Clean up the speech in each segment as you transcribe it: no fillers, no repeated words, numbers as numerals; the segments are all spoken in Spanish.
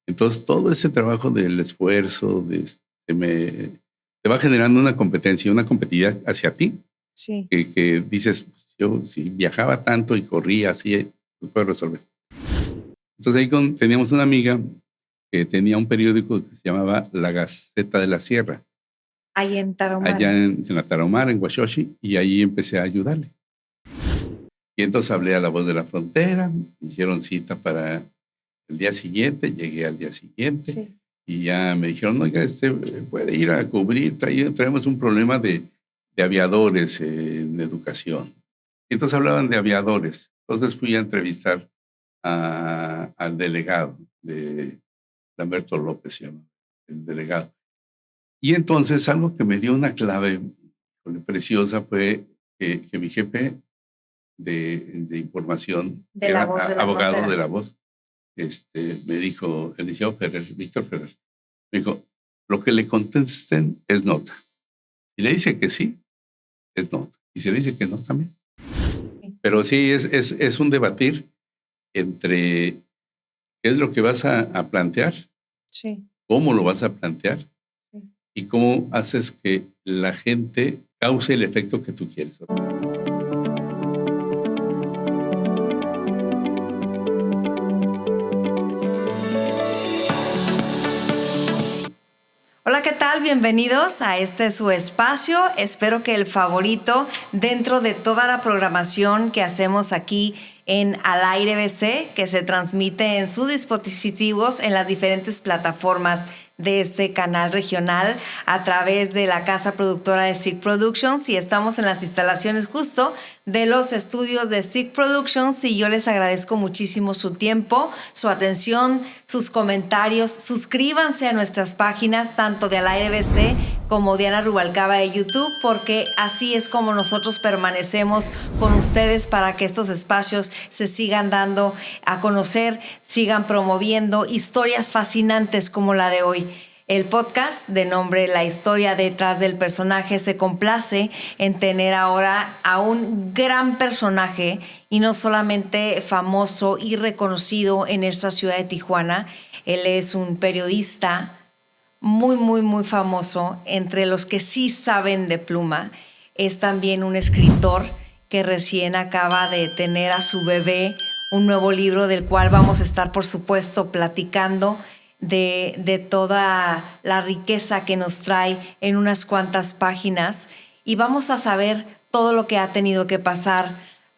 Entonces, todo ese trabajo del esfuerzo, te va generando una competencia, una competitividad hacia ti, Sí. que dices, pues, yo si viajaba tanto y corría así, lo puedo resolver. Entonces ahí teníamos una amiga que tenía un periódico que se llamaba La Gaceta de la Sierra, Ahí en allá Tarahumara. en la Tarahumara, en Huachochi, y ahí empecé a ayudarle. Y entonces hablé a La Voz de la Frontera, me hicieron cita para el día siguiente, llegué al día siguiente, Sí. y ya me dijeron, oiga, puede ir a cubrir, traemos un problema de aviadores en educación. Y entonces hablaban de aviadores. Entonces fui a entrevistar al delegado de Lamberto López, se llama, el delegado. Y entonces algo que me dio una clave preciosa fue que mi jefe de información, De que La era Voz de la abogado Frontera. de La Voz, me dijo, el licenciado Ferrer, Víctor Ferrer, me dijo, lo que le contesten es nota. Si le dice que sí, es nota. Y si le dice que no, también. Sí. Pero sí, es un debatir entre qué es lo que vas a plantear, Sí. cómo lo vas a plantear Sí. y cómo haces que la gente cause el efecto que tú quieres. Hola, ¿qué tal? Bienvenidos a este su espacio. Espero que el favorito dentro de toda la programación que hacemos aquí en Al Aire BC, que se transmite en sus dispositivos en las diferentes plataformas de este canal regional a través de la casa productora de SIG Productions, y estamos en las instalaciones justo de los estudios de SIG Productions, y yo les agradezco muchísimo su tiempo, su atención, sus comentarios. Suscríbanse a nuestras páginas tanto de Al Aire BC como Diana Rubalcaba de YouTube, porque así es como nosotros permanecemos con ustedes para que estos espacios se sigan dando a conocer, sigan promoviendo historias fascinantes como la de hoy. El podcast de nombre La historia detrás del personaje se complace en tener ahora a un gran personaje, y no solamente famoso y reconocido en esta ciudad de Tijuana. Él es un periodista muy, muy, muy famoso entre los que sí saben de pluma. Es también un escritor que recién acaba de tener a su bebé, un nuevo libro del cual vamos a estar, por supuesto, platicando de toda la riqueza que nos trae en unas cuantas páginas, y vamos a saber todo lo que ha tenido que pasar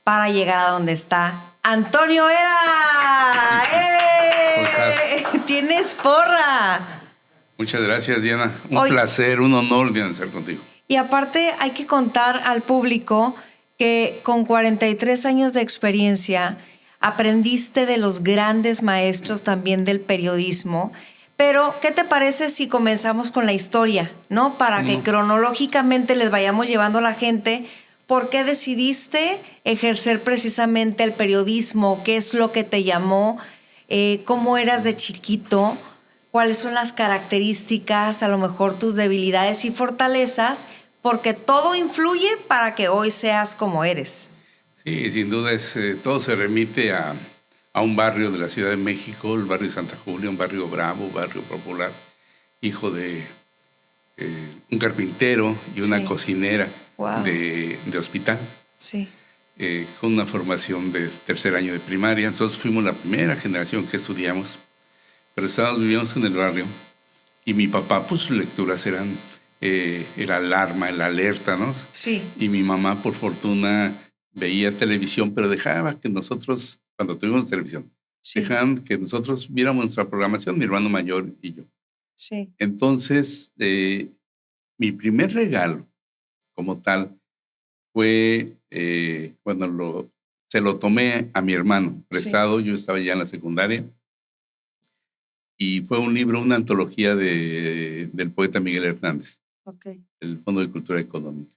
para llegar a donde está. ¡Antonio Era! ¡Eh! ¡Tienes porra! Muchas gracias, Diana. Un placer, un honor, Diana, estar contigo. Y aparte hay que contar al público que con 43 años de experiencia aprendiste de los grandes maestros también del periodismo. Pero, ¿qué te parece si comenzamos con la historia, ¿no? Para que cronológicamente les vayamos llevando a la gente. ¿Por qué decidiste ejercer precisamente el periodismo? ¿Qué es lo que te llamó? ¿Cómo eras de chiquito? ¿Cuáles son las características, a lo mejor tus debilidades y fortalezas? Porque todo influye para que hoy seas como eres. Sí, sin duda todo se remite a un barrio de la Ciudad de México, el barrio de Santa Julia, un barrio bravo, barrio popular, hijo de un carpintero y una cocinera de hospital. Sí. Con una formación de tercer año de primaria. Entonces fuimos la primera generación que estudiamos, pero vivíamos en el barrio, y mi papá, pues sus lecturas eran era Alarma, el Alerta, ¿no? Sí. Y mi mamá, por fortuna, veía televisión, pero dejaba que nosotros, cuando tuvimos televisión, dejaban que nosotros viéramos nuestra programación, mi hermano mayor y yo. Sí. Entonces, mi primer regalo como tal fue cuando se lo tomé a mi hermano prestado. Yo estaba ya en la secundaria, y fue un libro, una antología del poeta Miguel Hernández, el Fondo de Cultura Económica.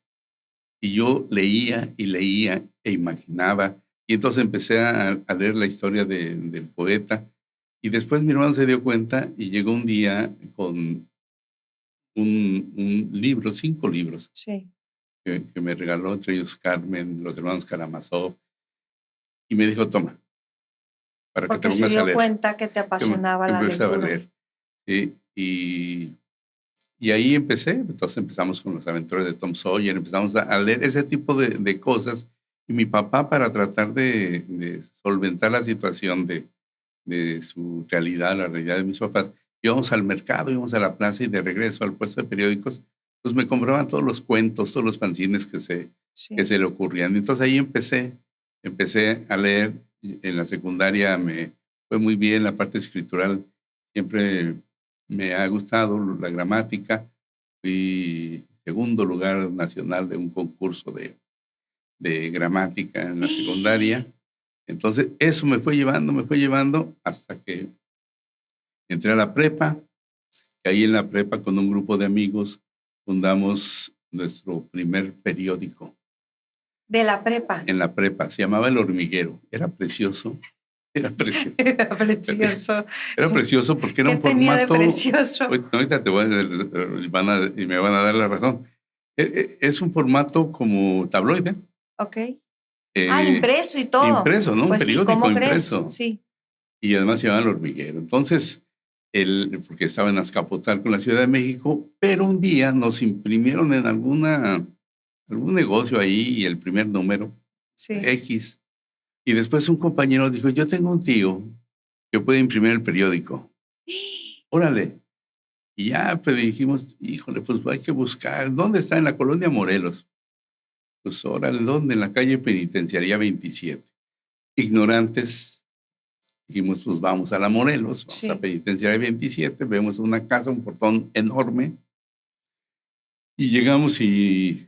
Y yo leía y leía e imaginaba, y entonces empecé a leer la historia del poeta, y después mi hermano se dio cuenta y llegó un día con un libro, 5 libros, que me regaló, entre ellos Carmen, los hermanos Karamazov, y me dijo, toma, para que te Porque se pongas a dio leer. cuenta que te apasionaba la Empezaba a lectura. leer. Sí, y ahí empecé. Entonces empezamos con las aventuras de Tom Sawyer, empezamos a leer ese tipo de cosas. Y mi papá, para tratar de solventar la situación de su realidad, la realidad de mis papás, íbamos al mercado, íbamos a la plaza y de regreso al puesto de periódicos, pues me compraban todos los cuentos, todos los fanzines que se le ocurrían. Entonces ahí empecé a leer. En la secundaria me fue muy bien, la parte escritural siempre me ha gustado, la gramática. Fui segundo lugar nacional de un concurso de gramática en la secundaria. Entonces eso me fue llevando hasta que entré a la prepa. Y ahí en la prepa, con un grupo de amigos, fundamos nuestro primer periódico. ¿De la prepa? En la prepa, se llamaba El Hormiguero. Era precioso. Era precioso. Era precioso. Era precioso porque era ¿Qué un tenía de formato. precioso? Ahorita te voy y me van a dar la razón. Es un formato como tabloide. Ok. Impreso y todo. Impreso, ¿no? Pues Un periódico ¿cómo impreso. crees? Sí. Y además se llamaba El Hormiguero. Entonces, porque estaba en Azcapotzalco, con la Ciudad de México, pero un día nos imprimieron en algún negocio ahí y el primer número, Sí. X. Y después un compañero dijo, yo tengo un tío que puede imprimir el periódico. Órale. Y ya pues dijimos, híjole, pues hay que buscar. ¿Dónde está? En la colonia Morelos. Pues órale, ¿dónde? En la calle Penitenciaría 27. Ignorantes. Dijimos, pues vamos a la Morelos, vamos a Penitenciaría 27, vemos una casa, un portón enorme. Y llegamos y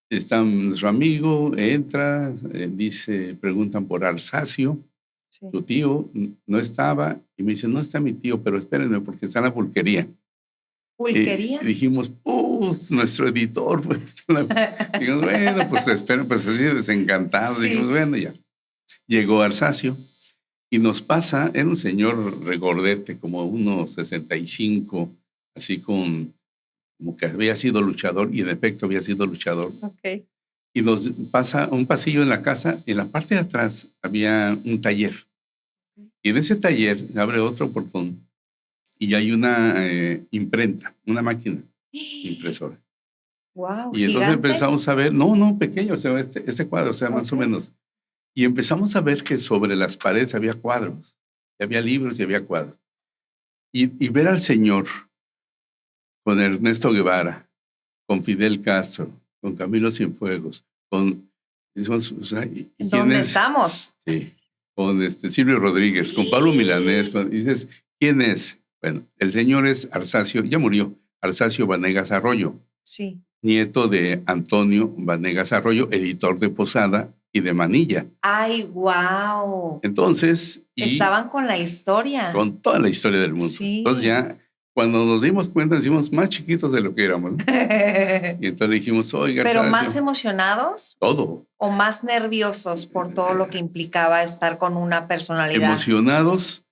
está nuestro amigo, entra, dice, preguntan por Arsacio. Sí. Tu tío no estaba, y me dice, no está mi tío, pero espérenme porque está en la pulquería. ¿Pulquería? Y dijimos, nuestro editor. Pues, dijimos, bueno, pues esperen, pues así desencantados. Sí. Dijimos, bueno, ya. Llegó Arsacio y nos pasa, era un señor regordete, como unos 65, así como que había sido luchador, y en efecto había sido luchador. Okay. Y nos pasa un pasillo en la casa, y en la parte de atrás había un taller. Y en ese taller abre otro portón y hay una imprenta, una máquina impresora. Wow, y entonces empezamos a ver, no, pequeño, o sea, este cuadro, o sea, más o menos. Y empezamos a ver que sobre las paredes había cuadros, y había libros y había cuadros. Y ver al señor con Ernesto Guevara, con Fidel Castro, con Camilo Cienfuegos, con... O sea, ¿dónde estamos? Sí, con Silvio Rodríguez, con Pablo Milanés. Y dices, ¿quién es? Bueno, el señor es Arsacio, ya murió, Arsacio Vanegas Arroyo. Sí. Nieto de Antonio Vanegas Arroyo, editor de Posada y de Manilla. ¡Ay, wow! Entonces... Estaban con la historia. Con toda la historia del mundo. Sí. Entonces ya, cuando nos dimos cuenta, decimos más chiquitos de lo que éramos, ¿no? Y entonces dijimos, oiga, ¿pero más emocionados? Todo. ¿O más nerviosos por todo lo que implicaba estar con una personalidad? Emocionados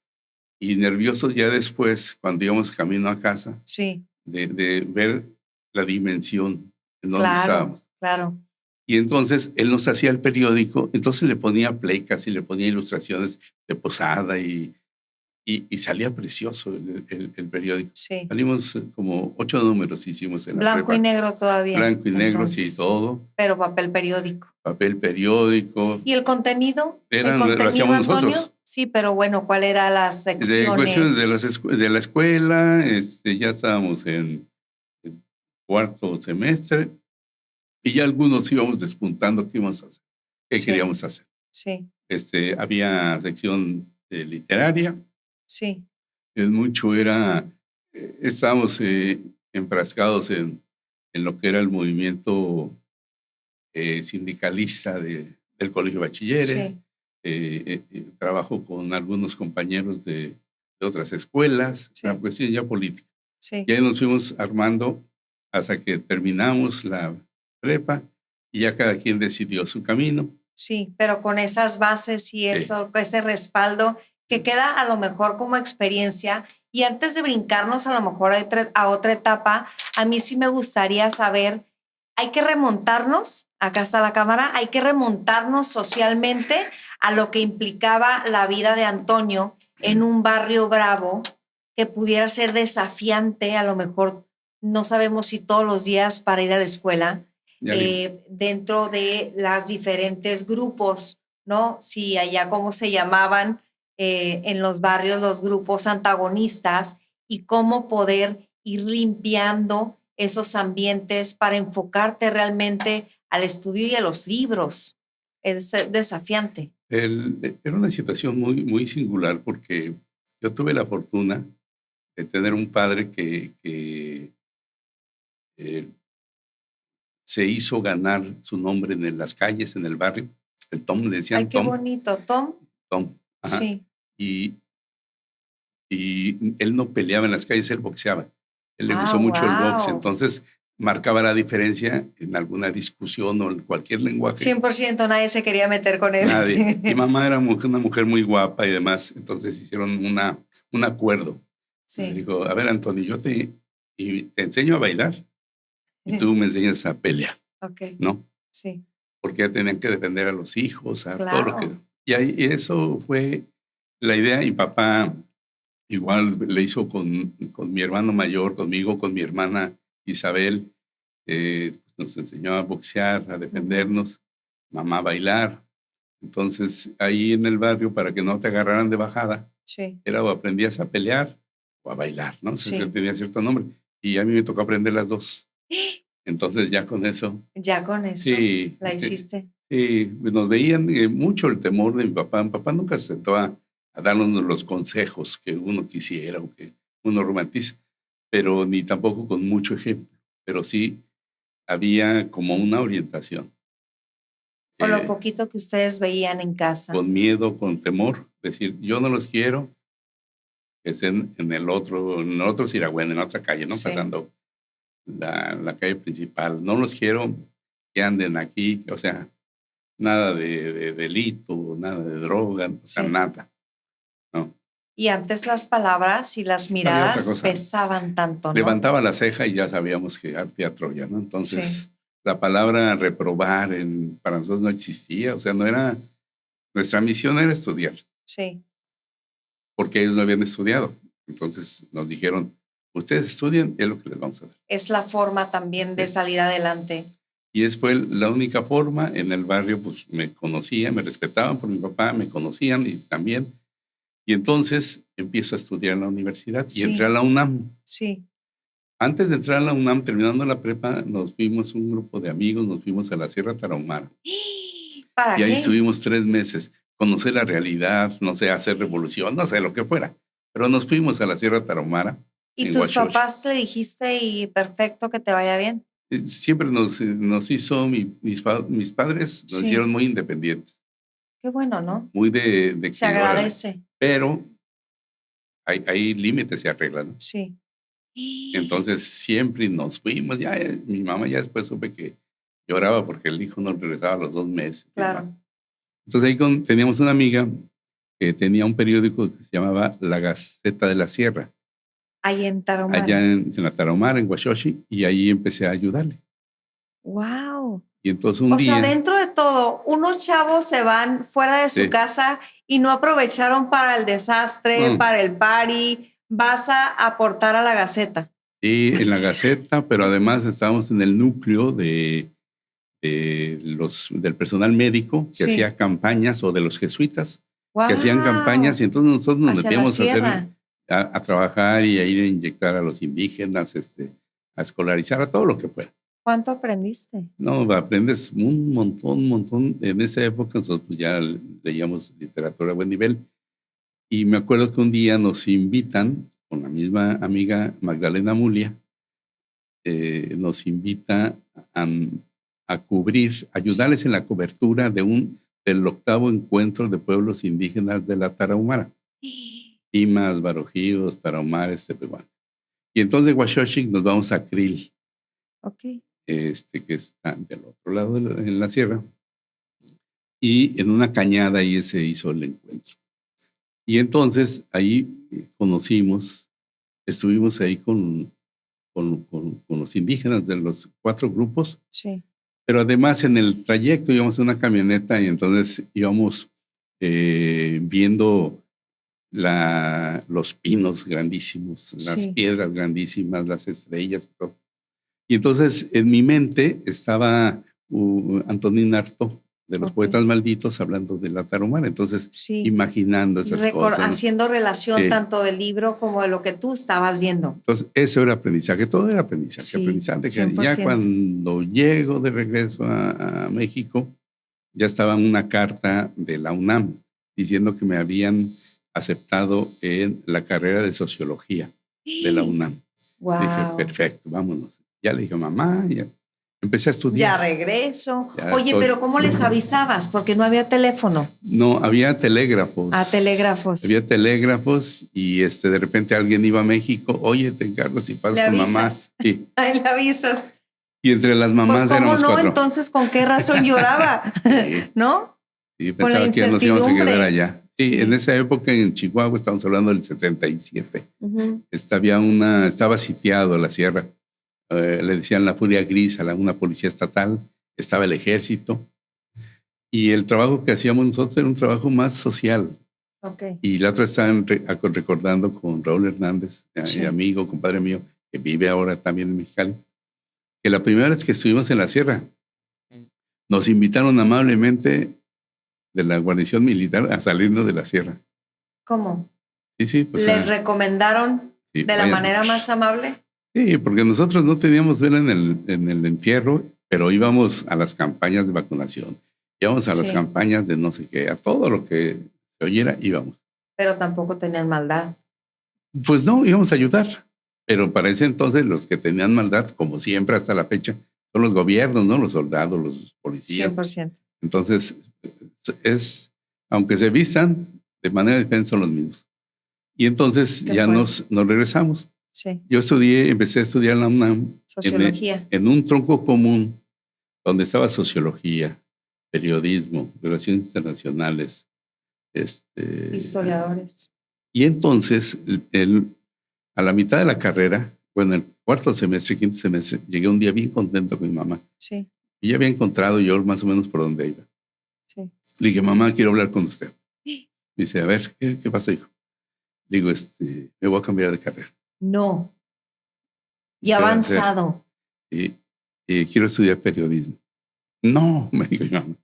y nerviosos ya después, cuando íbamos camino a casa. Sí. De ver la dimensión en donde estábamos. Claro. Y entonces él nos hacía el periódico, entonces le ponía plecas y le ponía ilustraciones de Posada y salía precioso el periódico. Sí. Salimos como 8 números hicimos en la Blanco prepa. y negro todavía. Blanco y negro, sí, todo. Pero papel periódico. Papel periódico. ¿Y el contenido? Lo hacíamos nosotros. Sí, pero bueno, ¿cuál era las secciones? De cuestiones de la escuela, ya estábamos en cuarto semestre y ya algunos íbamos despuntando qué íbamos a hacer, qué queríamos hacer. Sí. Había sección literaria. Sí. Mucho estábamos enfrascados en lo que era el movimiento sindicalista del Colegio de Bachilleres. Sí. Trabajo con algunos compañeros de otras escuelas, una cuestión ya política. Sí. Y ahí nos fuimos armando hasta que terminamos la prepa y ya cada quien decidió su camino. Sí, pero con esas bases y eso, ese respaldo que queda a lo mejor como experiencia. Y antes de brincarnos a lo mejor a otra etapa, a mí sí me gustaría saber, hay que remontarnos, acá está la cámara, hay que remontarnos socialmente a lo que implicaba la vida de Antonio en un barrio bravo que pudiera ser desafiante, a lo mejor no sabemos si todos los días para ir a la escuela, dentro de las diferentes grupos, ¿no? Si allá cómo se llamaban en los barrios los grupos antagonistas y cómo poder ir limpiando esos ambientes para enfocarte realmente al estudio y a los libros. Es desafiante. Era una situación muy, muy singular porque yo tuve la fortuna de tener un padre que se hizo ganar su nombre en las calles, en el barrio. El Tom, le decían Ay, qué Tom. bonito, Tom. Tom, ajá. Sí. Y él no peleaba en las calles, él boxeaba. Él le gustó mucho el box, entonces marcaba la diferencia en alguna discusión o en cualquier lenguaje. 100% nadie se quería meter con él. Nadie. Mi mamá era una mujer muy guapa y demás, entonces hicieron un acuerdo. Sí. Le digo, a ver, Antonio, yo te enseño a bailar y tú me enseñas a pelear. Okay. ¿No? Sí. Porque ya tenían que defender a los hijos, a claro. todo lo que... Y eso fue la idea. Y papá igual le hizo con mi hermano mayor, conmigo, con mi hermana Isabel. Nos enseñó a boxear, a defendernos, mamá a bailar. Entonces, ahí en el barrio, para que no te agarraran de bajada, sí. era o aprendías a pelear o a bailar, ¿no? Sí. Tenía cierto nombre. Y a mí me tocó aprender las dos. Entonces, ya con eso. Ya con eso. Sí. La hiciste. Sí, nos veían mucho el temor de mi papá. Mi papá nunca se sentó a darnos los consejos que uno quisiera o que uno romantiza, pero ni tampoco con mucho ejemplo. Pero sí había como una orientación. O lo poquito que ustedes veían en casa. Con miedo, con temor. Decir, yo no los quiero que estén en el otro Siragüen, en otra calle, ¿no? Sí. Pasando la calle principal. No los quiero que anden aquí, o sea, nada de delito, nada de droga, o sea, nada. ¿No? Y antes las palabras y las miradas pesaban tanto, ¿no? Levantaba la ceja y ya sabíamos que arte a Troya, ¿no? Entonces, la palabra reprobar para nosotros no existía, o sea, no era... Nuestra misión era estudiar. Sí. Porque ellos no habían estudiado. Entonces nos dijeron, ustedes estudian, es lo que les vamos a dar. Es la forma también de salir adelante. Y fue la única forma. En el barrio pues me conocían, me respetaban por mi papá, me conocían y también. Y entonces empiezo a estudiar en la universidad y entré a la UNAM. Sí. Antes de entrar a la UNAM, terminando la prepa, nos fuimos un grupo de amigos, nos fuimos a la Sierra Tarahumara. ¿Para y ahí qué? estuvimos 3 meses, conocer la realidad, no sé, hacer revolución, no sé, lo que fuera. Pero nos fuimos a la Sierra Tarahumara. ¿Y tus papás le dijiste y perfecto que te vaya bien? Siempre nos hizo, mis padres nos hicieron muy independientes. Qué bueno, ¿no? Muy de se agradece. Pero hay límites, se arreglan, ¿no? Sí. Entonces siempre nos fuimos. Ya mi mamá ya después supe que lloraba porque el hijo no regresaba a los 2 meses. Claro. Entonces ahí teníamos una amiga que tenía un periódico que se llamaba La Gaceta de la Sierra. Ahí en Tarahumara. Allá en la Tarahumara, en Huachochi, y ahí empecé a ayudarle. ¡Wow! Y entonces un día... O sea, dentro de todo, unos chavos se van fuera de su casa y no aprovecharon para el desastre, para el party. Vas a aportar a la Gaceta. Sí, en la Gaceta, pero además estábamos en el núcleo del personal médico que hacía campañas, o de los jesuitas que hacían campañas, y entonces nosotros nos metíamos a trabajar y a ir a inyectar a los indígenas, a escolarizar, a todo lo que fuera. ¿Cuánto aprendiste? No, aprendes un montón. En esa época nosotros pues, ya leíamos literatura a buen nivel. Y me acuerdo que un día nos invitan, con la misma amiga Magdalena Mulia, nos invita a cubrir, ayudarles en la cobertura del 8º encuentro de pueblos indígenas de la Tarahumara. Pimas, Barojíos, Tarahumares, Tepehuanes. Y entonces de Huachochi nos vamos a Krill. Okay. Que está del otro lado en la sierra. Y en una cañada ahí se hizo el encuentro. Y entonces ahí estuvimos ahí con los indígenas de los 4 grupos. Sí. Pero además en el trayecto íbamos en una camioneta y entonces íbamos viendo los pinos grandísimos, las piedras grandísimas, las estrellas y todo. Y entonces en mi mente estaba Antonín Artaud, de los poetas malditos, hablando de la tarahumara. Entonces, imaginando esas cosas. Haciendo relación tanto del libro como de lo que tú estabas viendo. Entonces, eso era aprendizaje, todo era aprendizaje. Sí, aprendizaje. 100%. Ya cuando llego de regreso a México, ya estaba una carta de la UNAM diciendo que me habían aceptado en la carrera de sociología de la UNAM. Wow. Dije, perfecto, vámonos. Ya le dije, mamá, ya empecé a estudiar. Ya regreso. Oye, pero ¿cómo les avisabas? Porque no había teléfono. No, había telégrafos. Telégrafos. Había telégrafos y de repente alguien iba a México. Oye, te encargo si pasas con mamá. Sí. Ahí le avisas. Y entre las mamás pues, ¿cómo éramos no? 4. Entonces, ¿con qué razón lloraba? Sí. ¿No? Sí, pensaba que nos íbamos a quedar allá. Sí, en esa época en Chihuahua, estamos hablando del 77. Estaba sitiado la sierra. Le decían la furia gris a una policía estatal, estaba el ejército. Y el trabajo que hacíamos nosotros era un trabajo más social. Okay. Y la otra estaban recordando con Raúl Hernández, amigo, compadre mío, que vive ahora también en Mexicali, que la primera vez que estuvimos en la sierra, nos invitaron amablemente de la guarnición militar a salirnos de la sierra. ¿Cómo? Sí, pues. ¿Les recomendaron de la manera más amable? Sí, porque nosotros no teníamos vela en el entierro, pero íbamos a las campañas de vacunación, íbamos a las campañas de no sé qué, a todo lo que se oyera íbamos. Pero tampoco tenían maldad. Pues no, íbamos a ayudar. Pero para ese entonces los que tenían maldad, como siempre hasta la fecha, son los gobiernos, ¿no? Los soldados, los policías. 100%. Entonces, aunque se vistan, de manera diferente son los mismos. Y entonces ya nos regresamos. Sí. Yo empecé a estudiar en la UNAM. Sociología. En un tronco común donde estaba sociología, periodismo, relaciones internacionales. Historiadores. Y entonces, a la mitad de la carrera, bueno, el cuarto semestre, quinto semestre, llegué un día bien contento con mi mamá. Sí. Y ya había encontrado yo más o menos por dónde iba. Sí. Le dije, mamá, quiero hablar con usted. Dice, a ver, ¿qué pasa, hijo? Digo, me voy a cambiar de carrera. No. Y avanzado. Y quiero estudiar periodismo. No, me dijo mi mamá.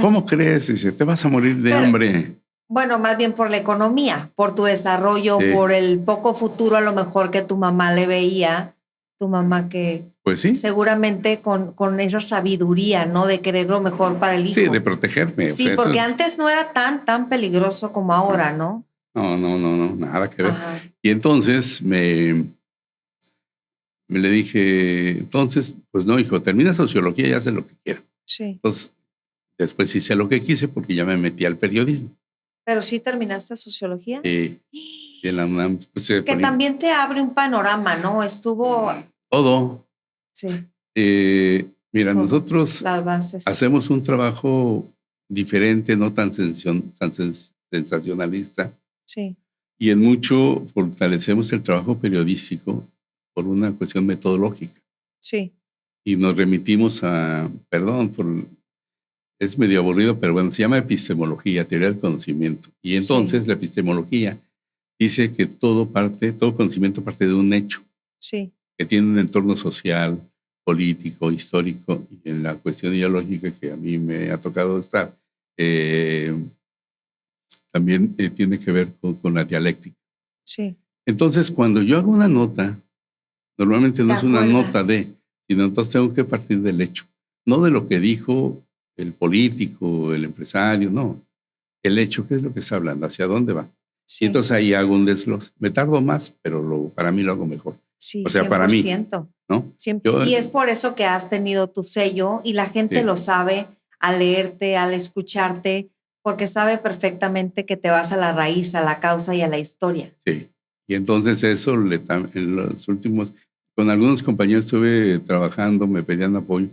¿Cómo crees? Dice, te vas a morir de hambre. Bueno, más bien por la economía, por tu desarrollo, por el poco futuro a lo mejor que tu mamá le veía. Tu mamá que pues sí, seguramente con esa sabiduría, ¿no? De querer lo mejor para el hijo. Sí, de protegerme. Sí, porque antes no era tan peligroso como ahora, ¿no? No, nada que ver. Ajá. Y entonces me le dije, entonces, pues no, hijo, termina sociología y hace lo que quiera. Sí. Entonces, después hice lo que quise porque ya me metí al periodismo. ¿Pero sí terminaste sociología? Sí. En la UNAM, pues, que también te abre un panorama, ¿no? Estuvo... Todo. Sí. Mira, nosotros las bases. Hacemos un trabajo diferente, no tan sensacionalista. Sí. Y en mucho fortalecemos el trabajo periodístico por una cuestión metodológica. Sí. Y nos remitimos es medio aburrido, pero bueno, se llama epistemología, teoría del conocimiento. Y entonces la epistemología dice que todo conocimiento parte de un hecho. Sí. Que tiene un entorno social, político, histórico, y en la cuestión ideológica que a mí me ha tocado estar, también tiene que ver con la dialéctica. Sí. Entonces, cuando yo hago una nota, normalmente no es una nota sino entonces tengo que partir del hecho, no de lo que dijo el político, el empresario, no. El hecho, ¿qué es lo que está hablando? ¿Hacia dónde va? Sí. Y entonces ahí hago un desglose. Me tardo más, pero para mí lo hago mejor. Sí, o sea, 100%. Para mí, ¿no? Y es por eso que has tenido tu sello y la gente lo sabe al leerte, al escucharte, porque sabe perfectamente que te vas a la raíz, a la causa y a la historia. Sí. Y entonces eso, en los últimos, con algunos compañeros estuve trabajando, me pedían apoyo.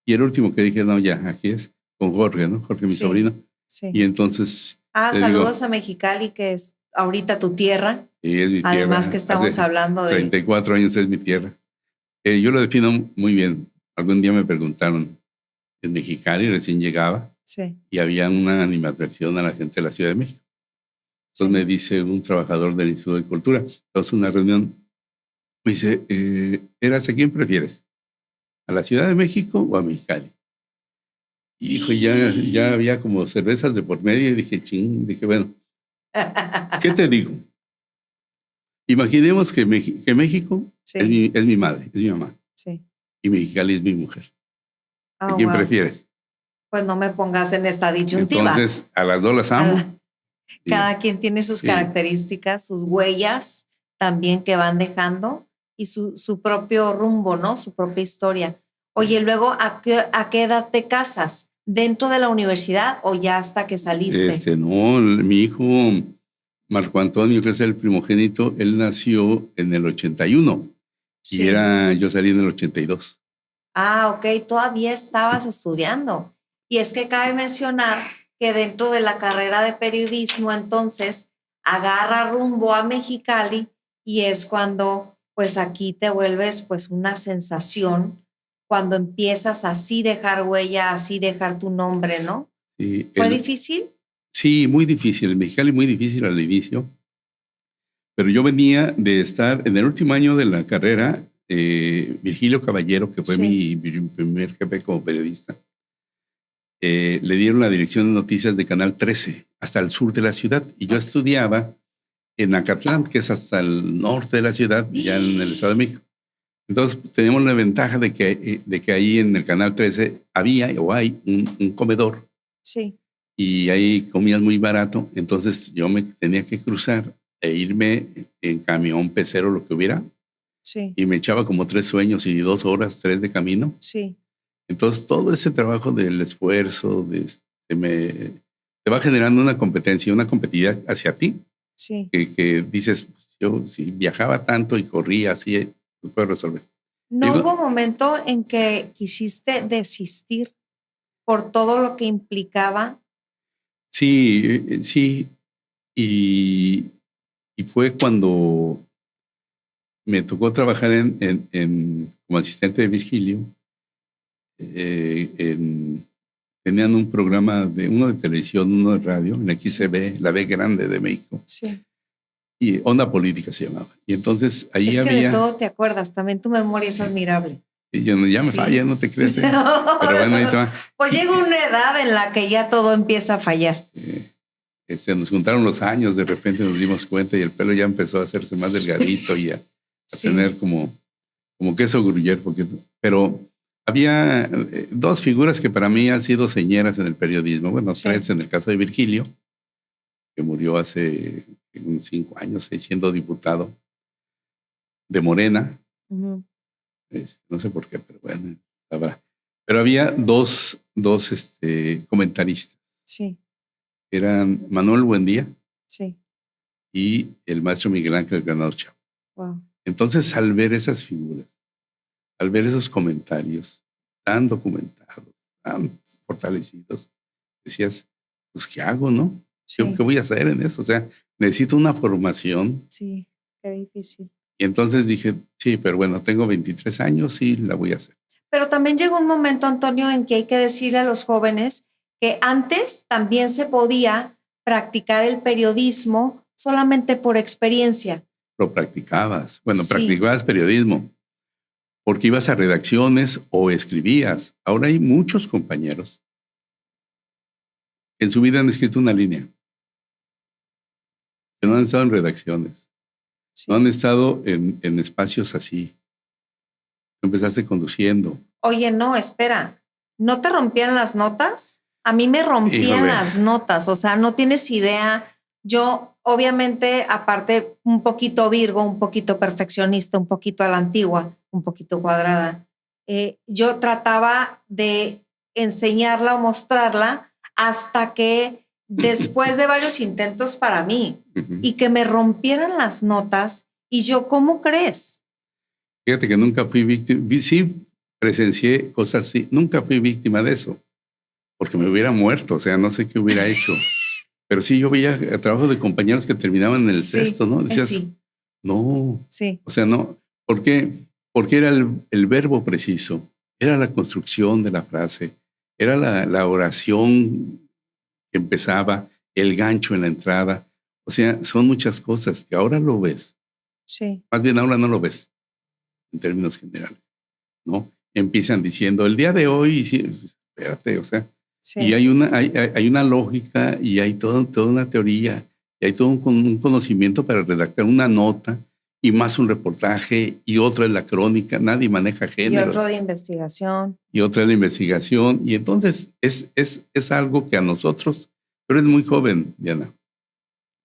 Y el último que dije, no, ya, aquí es con Jorge, ¿no? Jorge, mi sobrino. Sí. Y entonces... saludos a Mexicali, que es ahorita tu tierra. Sí, es mi tierra. Además que estamos hablando de... 34 años es mi tierra. Yo lo defino muy bien. Algún día me preguntaron, ¿en Mexicali recién llegaba? Sí. y había una animadversión a la gente de la Ciudad de México. Entonces me dice un trabajador del Instituto de Cultura, entonces una reunión, me dice, ¿eras a quién prefieres? ¿A la Ciudad de México o a Mexicali? Y hijo, ya había como cervezas de por medio y dije, dije, bueno, ¿qué te digo? Imaginemos que México Sí. es mi madre, es mi mamá, Sí. y Mexicali es mi mujer. ¿A Oh, quién wow. prefieres? Pues no me pongas en esta disyuntiva. Entonces, a las dos las amo. Cada quien tiene sus características, sus huellas también que van dejando y su propio rumbo, ¿no? Su propia historia. Oye, luego, ¿a qué edad te casas? ¿Dentro de la universidad o ya hasta que saliste? No, mi hijo Marco Antonio, que es el primogénito, él nació en el 81 Sí. y yo salí en el 82. Ah, ok, todavía estabas estudiando. Y es que cabe mencionar que dentro de la carrera de periodismo, entonces, agarra rumbo a Mexicali y es cuando, pues aquí te vuelves, pues, una sensación, cuando empiezas así dejar huella, así dejar tu nombre, ¿no? Sí, ¿Fue difícil? Sí, muy difícil. En Mexicali muy difícil al inicio. Pero yo venía de estar en el último año de la carrera, Virgilio Caballero, que fue mi primer jefe como periodista, le dieron la dirección de noticias de Canal 13 hasta el sur de la ciudad. Y yo estudiaba en Acatlán, que es hasta el norte de la ciudad, ya en el Estado de México. Entonces teníamos la ventaja de que ahí en el Canal 13 había o hay un comedor. Sí. Y ahí comías muy barato. Entonces yo me tenía que cruzar e irme en camión, pecero, lo que hubiera. Sí. Y me echaba como 3 sueños y 2 horas, 3 de camino. Sí. Entonces todo ese trabajo del esfuerzo te va generando una competencia, una competitividad hacia ti. Sí. Que dices, pues, yo si viajaba tanto y corría así, lo puedo resolver. ¿No hubo momento en que quisiste desistir por todo lo que implicaba? Sí, sí. Y fue cuando me tocó trabajar como asistente de Virgilio. Tenían un programa, uno de televisión, uno de radio, en XCB, la B grande de México. Sí. Y Onda Política se llamaba. Y entonces ahí es que había... de todo te acuerdas, también tu memoria es admirable. Y ya me falla, no te crees. Pero bueno, ahí te va. Pues llega una edad en la que ya todo empieza a fallar. Nos juntaron los años, de repente nos dimos cuenta y el pelo ya empezó a hacerse más delgadito y a tener como queso gruyere. Pero había 2 figuras que para mí han sido señeras en el periodismo. Bueno, 3 en el caso de Virgilio, que murió hace 5 años, siendo diputado de Morena. Uh-huh. No sé por qué, pero bueno, habrá. Pero había dos comentaristas. Sí. Eran Manuel Buendía, sí, y el maestro Miguel Ángel Granados Chao. Wow. Entonces, al ver esas figuras, al ver esos comentarios tan documentados, tan fortalecidos, decías, pues, ¿qué hago, no? Sí. ¿Qué voy a hacer en eso? O sea, necesito una formación. Sí, qué difícil. Y entonces dije, sí, pero bueno, tengo 23 años y la voy a hacer. Pero también llegó un momento, Antonio, en que hay que decirle a los jóvenes que antes también se podía practicar el periodismo solamente por experiencia. Lo practicabas. Bueno, practicabas periodismo porque ibas a redacciones o escribías. Ahora hay muchos compañeros que en su vida han escrito una línea, que no han estado en redacciones, no han estado en espacios así. Tú empezaste conduciendo. Oye, no, espera, ¿no te rompían las notas? A mí me rompían las notas, o sea, no tienes idea. Yo, obviamente, aparte, un poquito Virgo, un poquito perfeccionista, un poquito a la antigua, un poquito cuadrada. Yo trataba de enseñarla o mostrarla hasta que después de varios intentos para mí y que me rompieran las notas y yo, ¿cómo crees? Fíjate que nunca fui víctima, sí presencié cosas así, nunca fui víctima de eso, porque me hubiera muerto, o sea, no sé qué hubiera hecho. Pero sí, yo veía trabajo de compañeros que terminaban en el sexto, ¿no? Decías, no, o sea, no. ¿Por qué? Porque era el verbo preciso, era la construcción de la frase, Era la oración que empezaba, el gancho en la entrada. O sea, son muchas cosas que ahora lo ves. Sí. Más bien ahora no lo ves, en términos generales, ¿no? Empiezan diciendo, el día de hoy, sí, espérate, o sea, Sí. y hay una lógica y hay toda una teoría y hay todo un conocimiento para redactar una nota y más un reportaje y otra es la crónica. Nadie maneja género. Y otro de investigación. Y otra es la investigación. Y entonces es algo que a nosotros, tú eres muy joven, Diana.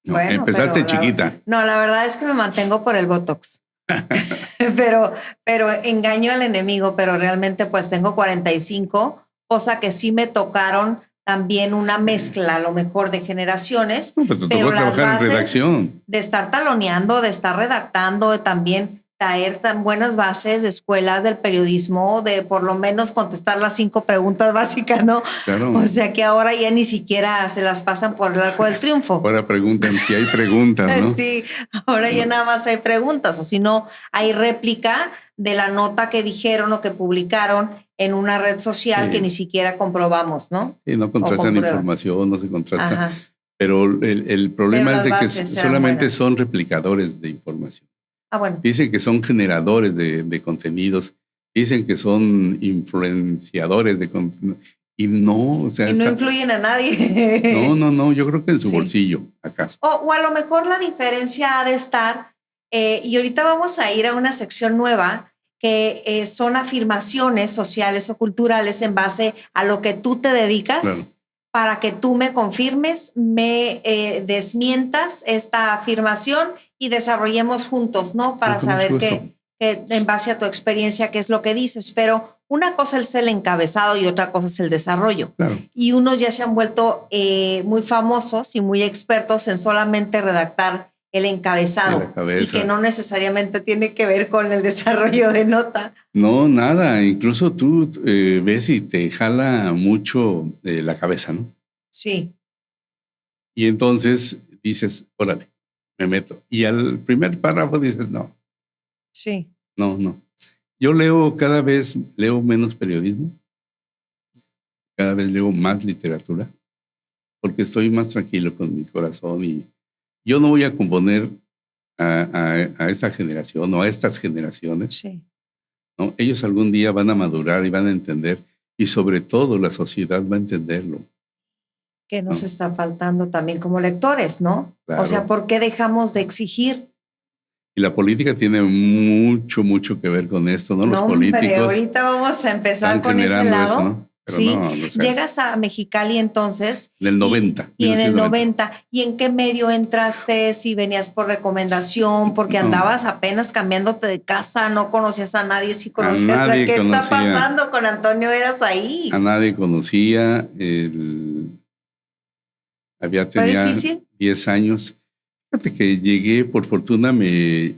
No, Bueno, empezaste chiquita. No, la verdad es que me mantengo por el Botox. pero engaño al enemigo, pero realmente pues tengo 45, cosa que sí me tocaron también una mezcla a lo mejor de generaciones. No, pero te pero tocó trabajar en redacción. De estar taloneando, de estar redactando, de también traer tan buenas bases de escuelas del periodismo, de por lo menos contestar las 5 preguntas básicas, ¿no? Claro. O sea que ahora ya ni siquiera se las pasan por el arco del triunfo. Ahora preguntan si hay preguntas, ¿no? Sí, ahora ya nada más hay preguntas, o si no, hay réplica de la nota que dijeron o que publicaron en una red social que ni siquiera comprobamos, ¿no? Sí, no contrastan información, no se contrasta. Ajá. Pero el problema es de que solamente buenas. son replicadores de información. Ah, bueno. Dicen que son generadores de contenidos, dicen que son influenciadores de contenidos. Y no, o sea. Y no influyen a nadie. No, yo creo que en su bolsillo, acaso. O a lo mejor la diferencia ha de estar, y ahorita vamos a ir a una sección nueva, que son afirmaciones sociales o culturales en base a lo que tú te dedicas, claro, para que tú me confirmes, me desmientas esta afirmación y desarrollemos juntos, ¿no? Para saber que en base a tu experiencia qué es lo que dices. Pero una cosa es el encabezado y otra cosa es el desarrollo. Claro. Y unos ya se han vuelto muy famosos y muy expertos en solamente redactar el encabezado y que no necesariamente tiene que ver con el desarrollo de nota. No, nada. Incluso tú ves y te jala mucho la cabeza, ¿no? Sí. Y entonces dices, órale, me meto. Y al primer párrafo dices, no. Sí. No. Yo cada vez leo menos periodismo, cada vez leo más literatura, porque estoy más tranquilo con mi corazón y yo no voy a componer a esta generación o a estas generaciones. Sí. ¿No? Ellos algún día van a madurar y van a entender, y sobre todo la sociedad va a entenderlo. Que nos está faltando también como lectores, ¿no? Claro. O sea, ¿por qué dejamos de exigir? Y la política tiene mucho que ver con esto, ¿no? Los políticos. Hombre, ahorita vamos a empezar con ese lado. Eso, ¿no? Pero sí, no llegas a Mexicali entonces. En el 90. Y en el 90. ¿Y en qué medio entraste? Si venías por recomendación, porque andabas apenas cambiándote de casa, no conocías a nadie, si conocías a qué está pasando con Antonio Eras ahí. A nadie conocía. Tenía 10 años. Fíjate que llegué, por fortuna, hablé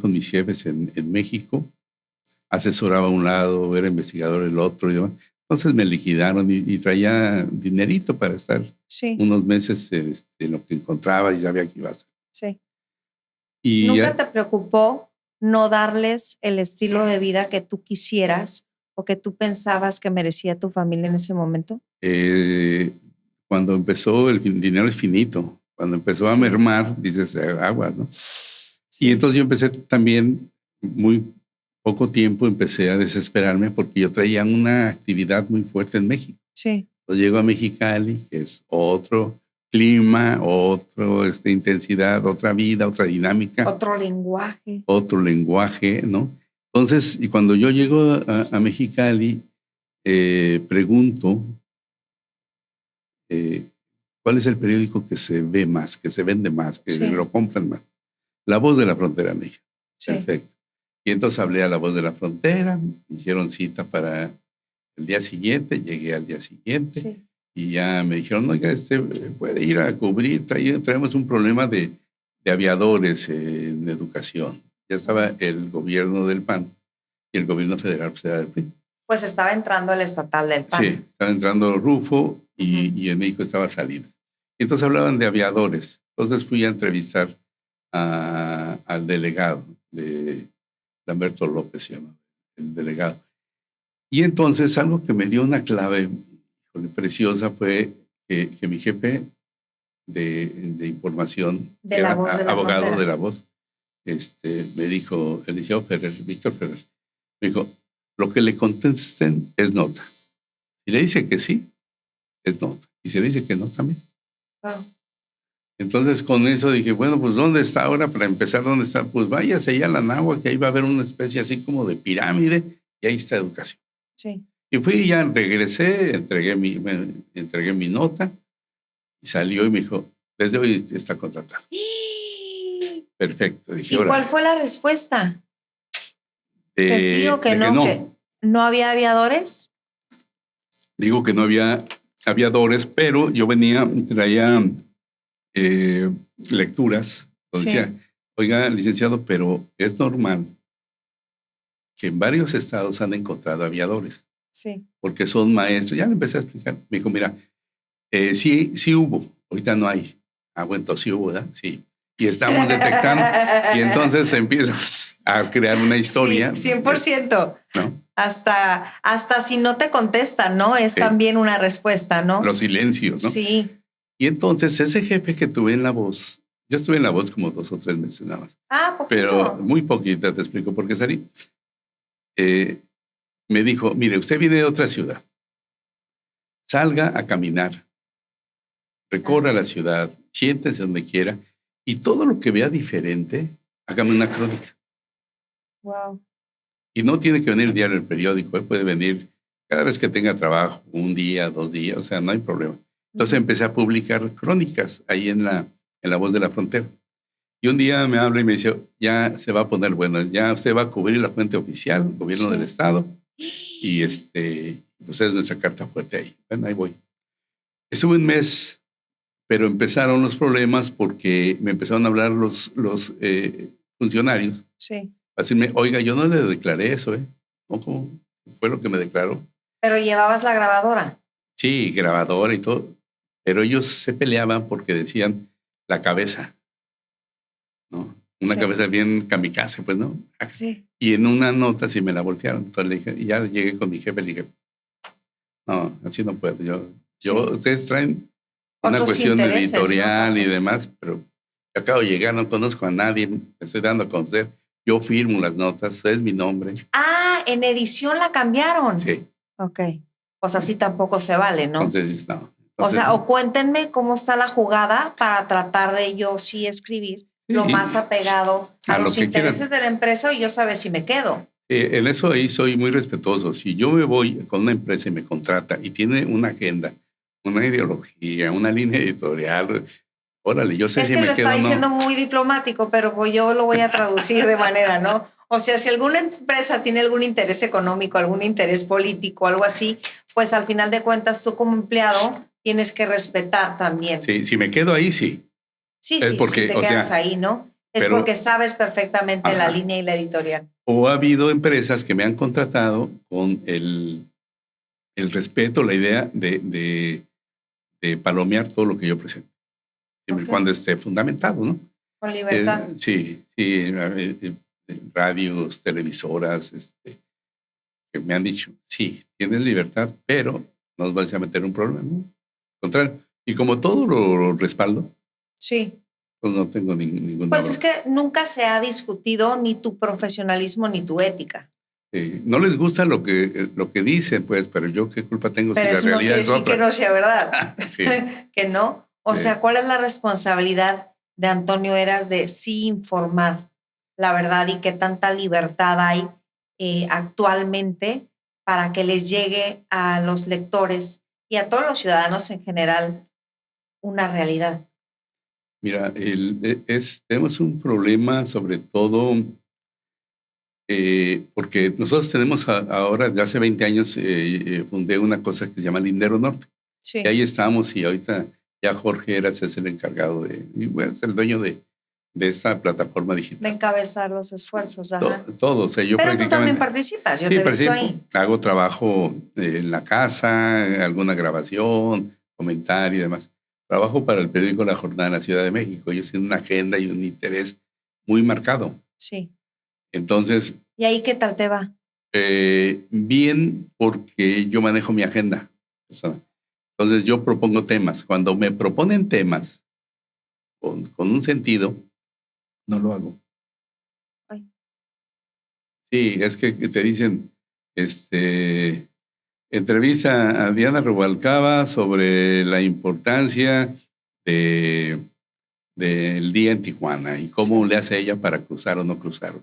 con mis jefes en México, asesoraba a un lado, era investigador el otro y demás. Entonces me liquidaron y traía dinerito para estar unos meses en lo que encontraba y sabía que iba a hacer. Sí. Y ¿Nunca te preocupó no darles el estilo de vida que tú quisieras o que tú pensabas que merecía tu familia en ese momento? Cuando empezó, el dinero es finito. Cuando empezó a mermar, dices, aguas, ¿no? Sí. Y entonces yo empecé también, muy poco tiempo, empecé a desesperarme porque yo traía una actividad muy fuerte en México. Sí. Entonces llego a Mexicali, que es otro clima, otra intensidad, otra vida, otra dinámica. Otro lenguaje. Otro lenguaje, ¿no? Entonces, y cuando yo llego a Mexicali, pregunto, ¿cuál es el periódico que se ve más, que se vende más, que lo compran más? La Voz de la Frontera, me dijo. Sí. Perfecto. Y entonces hablé a La Voz de la Frontera, me hicieron cita para el día siguiente, llegué al día siguiente y ya me dijeron, oiga, puede ir a cubrir, traemos un problema de aviadores en educación. Ya estaba el gobierno del PAN y el gobierno federal pues, era del PRI. Pues estaba entrando el estatal del PAN. Sí, estaba entrando Rufo y en México estaba Salinas. Y entonces hablaban de aviadores. Entonces fui a entrevistar al delegado de Lamberto López, se llama, el delegado. Y entonces algo que me dio una clave preciosa fue que mi jefe de información, De que La era Voz de la abogado Frontera. de La Voz, me dijo, el licenciado Ferrer, Víctor Ferrer, me dijo, lo que le contesten es nota. Si le dice que sí, es nota. Y si le dice que no, también. Claro. Entonces con eso dije, bueno, pues ¿dónde está ahora? Para empezar, ¿dónde está? Pues váyase allá a la Anáhuac, que ahí va a haber una especie así como de pirámide, y ahí está educación. Sí. Y fui, ya regresé, entregué mi nota, y salió y me dijo, desde hoy está contratado. Perfecto. Dije, ¿Y cuál fue la respuesta? ¿Que sí o que no? ¿Que no había aviadores? Digo que no había aviadores, pero yo traía lecturas. Donde decía, oiga, licenciado, pero es normal que en varios estados han encontrado aviadores. Sí. Porque son maestros. Ya le empecé a explicar. Me dijo, mira, sí hubo, ahorita no hay. Ah, bueno, entonces sí hubo, ¿verdad? Sí. Y estamos detectando. Y entonces empiezas a crear una historia. Sí, 100%. ¿No? Hasta si no te contestan, ¿no? Es también una respuesta, ¿no? Los silencios, ¿no? Sí. Y entonces ese jefe que tuve en La Voz, yo estuve en La Voz como 2 o 3 meses nada más. Ah, poquito. Pero muy poquita, te explico por qué salí. Me dijo, mire, usted viene de otra ciudad. Salga a caminar. Recorra la ciudad, siéntese donde quiera. Y todo lo que vea diferente, hágame una crónica. Wow. Y no tiene que venir el diario, el periódico, puede venir cada vez que tenga trabajo, 1 día, 2 días, o sea, no hay problema. Entonces empecé a publicar crónicas ahí en la Voz de la Frontera. Y un día me habla y me dice, ya se va a poner bueno, ya usted va a cubrir la fuente oficial, el gobierno del estado, y pues es nuestra carta fuerte ahí. Bueno, ahí voy. Estuve 1 mes, pero empezaron los problemas porque me empezaron a hablar los funcionarios. Sí. A decirme, oiga, yo no le declaré eso, ¿eh? ¿Cómo fue lo que me declaró? Pero llevabas la grabadora. Sí, grabadora y todo. Pero ellos se peleaban porque decían la cabeza, ¿no? Una cabeza bien kamikaze, pues, ¿no? Sí. Y en una nota sí me la voltearon. Entonces le dije, y ya llegué con mi jefe, le dije, no, así no puedo. Ustedes traen una cuestión editorial, ¿no? Y demás, pero yo acabo de llegar, no conozco a nadie, me estoy dando a conocer. Yo firmo las notas, es mi nombre. Ah, en edición la cambiaron. Sí. Ok. Pues así tampoco se vale, ¿no? Entonces, no. O sea, o cuéntenme cómo está la jugada para tratar de yo sí escribir lo más apegado a los intereses de la empresa y yo saber si me quedo. En eso ahí soy muy respetuoso. Si yo me voy con una empresa y me contrata y tiene una agenda, una ideología, una línea editorial, órale, yo sé si me quedo o no. Es que lo está diciendo muy diplomático, pero pues yo lo voy a traducir de manera, ¿no? O sea, si alguna empresa tiene algún interés económico, algún interés político, algo así, pues al final de cuentas tú como empleado tienes que respetar también. Sí, si me quedo ahí, sí. Sí, es porque, si te quedas ahí, ¿no? Es porque sabes perfectamente la línea y la editorial. O ha habido empresas que me han contratado con el respeto, la idea de palomear todo lo que yo presento. Siempre y cuando esté fundamentado, ¿no? Con libertad. Sí. Radios, televisoras, que me han dicho, sí, tienes libertad, pero nos vas a meter un problema, ¿no? Contrario. Y como todo lo respaldo, sí, pues no tengo ningún Pues es que nunca se ha discutido ni tu profesionalismo ni tu ética. No les gusta lo que dicen, pues, pero yo qué culpa tengo pero si la realidad es otra. Pero eso no quiere decir que no sea verdad. Sí. Que no. O sea, ¿cuál es la responsabilidad de Antonio Heras de sí informar la verdad y qué tanta libertad hay actualmente para que les llegue a los lectores y a todos los ciudadanos en general una realidad? Mira, tenemos un problema sobre todo porque nosotros tenemos ahora, de hace 20 años, fundé una cosa que se llama Lindero Norte. Sí. Y ahí estamos y ahorita ya Jorge Heras es el encargado es el dueño de esta plataforma digital. De encabezar los esfuerzos. Todo. O sea, yo Pero tú también participas, yo te he visto ahí. Hago trabajo en la casa, alguna grabación, comentario y demás. Trabajo para el periódico La Jornada en la Ciudad de México. Ellos tienen una agenda y un interés muy marcado. Sí. Entonces... ¿Y ahí qué tal te va? Bien, porque yo manejo mi agenda personal. Entonces yo propongo temas. Cuando me proponen temas con un sentido, no lo hago. Ay. Sí, es que te dicen, entrevista a Diana Rubalcaba sobre la importancia del día en Tijuana y cómo le hace ella para cruzar o no cruzar.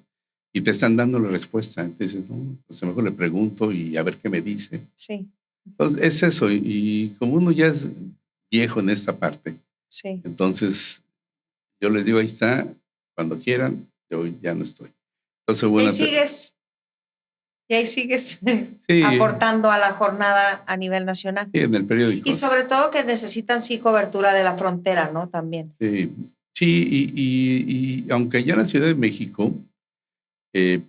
Y te están dando la respuesta. Entonces, no, pues a lo mejor le pregunto y a ver qué me dice. Sí. Entonces, es eso. Y como uno ya es viejo en esta parte, Sí. entonces yo les digo, ahí está, cuando quieran, yo ya no estoy. Entonces, Y bueno, ahí sigues. Y ahí sigues sí, aportando a la jornada a nivel nacional. sí, en el periódico. Y sobre todo que necesitan sí cobertura de la frontera, ¿no? También. Sí, y aunque allá en la Ciudad de México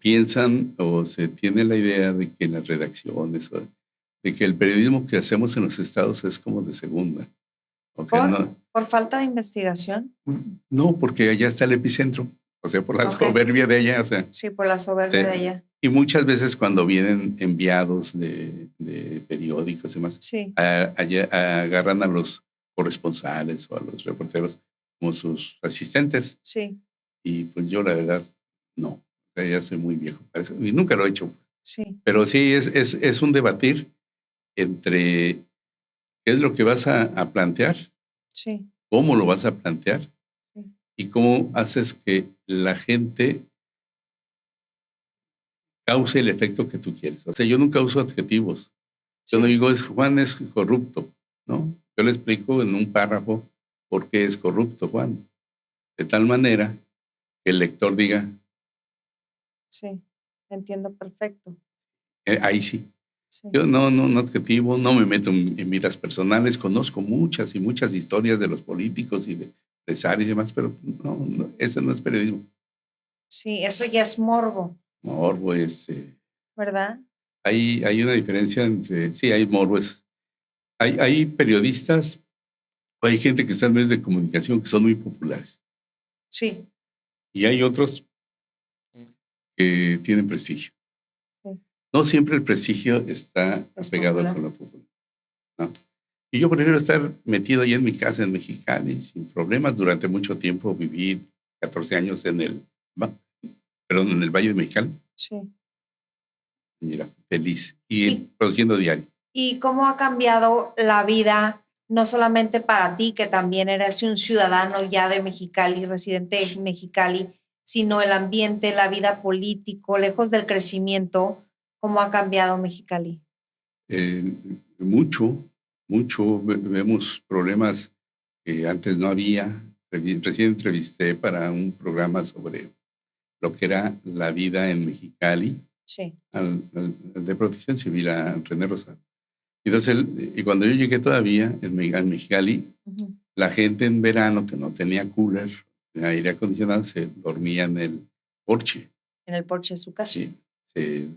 piensan o se tiene la idea de que las redacciones, de que el periodismo que hacemos en los estados es como de segunda. Okay, ¿Por falta de investigación? No, porque allá está el epicentro, o sea, por la soberbia de allá. O sea, sí, por la soberbia de allá. Y muchas veces cuando vienen enviados de periódicos y demás, sí. Allá agarran a los corresponsales o a los reporteros como sus asistentes. Sí. Y pues yo la verdad, no. O sea, ya soy muy viejo para eso. Y nunca lo he hecho. Sí. Pero sí, es un debatir entre qué es lo que vas a plantear, sí. cómo lo vas a plantear, sí. y cómo haces que la gente cause el efecto que tú quieres. O sea, yo nunca uso adjetivos. Yo no digo, Juan es corrupto, ¿no? Yo le explico en un párrafo por qué es corrupto Juan. De tal manera que el lector diga. Sí, entiendo perfecto. Ahí sí. Yo no adjetivo, no me meto en vidas personales, conozco muchas y muchas historias de los políticos y de empresarios y demás, pero no, eso no es periodismo. Sí, eso ya es morbo. Morbo es... ¿verdad? Hay una diferencia entre... Sí, hay morbo. Hay periodistas, o hay gente que está en medios de comunicación que son muy populares. Sí. Y hay otros que tienen prestigio. Sí. No siempre el prestigio está pegado con lo popular, ¿no? Y yo prefiero estar metido ahí en mi casa en Mexicali sin problemas. Durante mucho tiempo viví 14 años en el Valle de Mexicali. Sí. Mira, feliz y produciendo diario. ¿Y cómo ha cambiado la vida, no solamente para ti, que también eres un ciudadano ya de Mexicali, residente de Mexicali, sino el ambiente, la vida político, lejos del crecimiento? ¿Cómo ha cambiado Mexicali? Mucho. Vemos problemas que antes no había. Recién entrevisté para un programa sobre lo que era la vida en Mexicali. Sí. Al de Protección Civil, a René Rosado. Entonces, y cuando yo llegué todavía en Mexicali, la gente en verano que no tenía cooler, aire acondicionado, se dormía en el porche. En el porche de su casa. Sí, se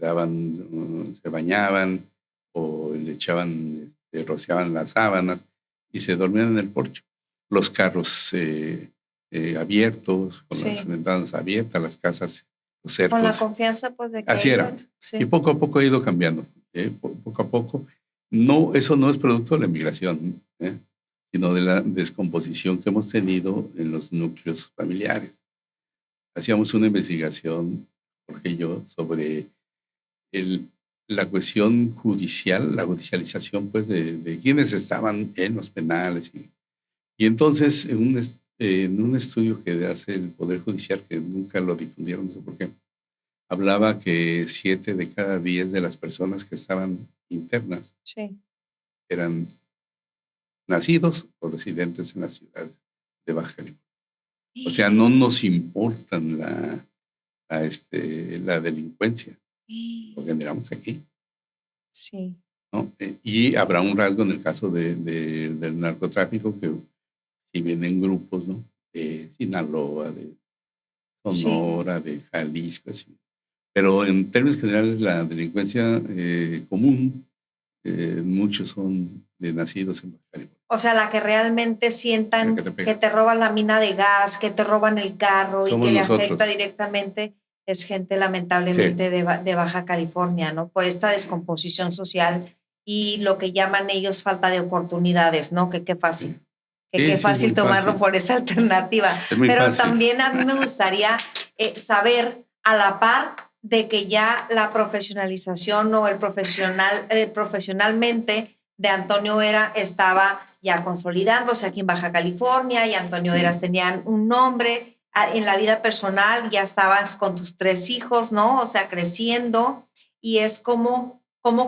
bañaban o le echaban, rociaban las sábanas y se dormían en el porche. Los carros abiertos, con las ventanas abiertas, las casas, los cercos. Con la confianza, pues, de que así era. Sí. Y poco a poco ha ido cambiando. Poco a poco. No, eso no es producto de la inmigración, sino de la descomposición que hemos tenido en los núcleos familiares. Hacíamos una investigación, Jorge y yo, sobre la cuestión judicial, la judicialización pues, de quienes estaban en los penales. Y entonces, en un estudio que hace el Poder Judicial, que nunca lo difundieron, no sé por qué, hablaba que 7 de cada 10 de las personas que estaban internas eran nacidos o residentes en las ciudades de Baja California. O sea, no nos importan la delincuencia. Lo generamos aquí. Sí. ¿No? Y habrá un rasgo en el caso del narcotráfico que si vienen grupos, ¿no? De Sinaloa, de Sonora, de Jalisco, así. Pero en términos generales la delincuencia común, muchos son nacidos en Baja California. O sea, la que realmente sientan que te roban la mina de gas, que te roban el carro. Somos y que le afecta directamente, es gente lamentablemente de Baja California, ¿no? Por esta descomposición social y lo que llaman ellos falta de oportunidades, ¿no? Que qué fácil. Que qué fácil tomarlo por esa alternativa. Es muy Pero fácil. también a mí me gustaría saber, a la par de que ya la profesionalización o el profesionalmente de Antonio Vera estaba ya consolidándose aquí en Baja California y Antonio Eras tenían un nombre en la vida personal, ya estabas con tus 3 hijos, ¿no? O sea, creciendo, y es ¿cómo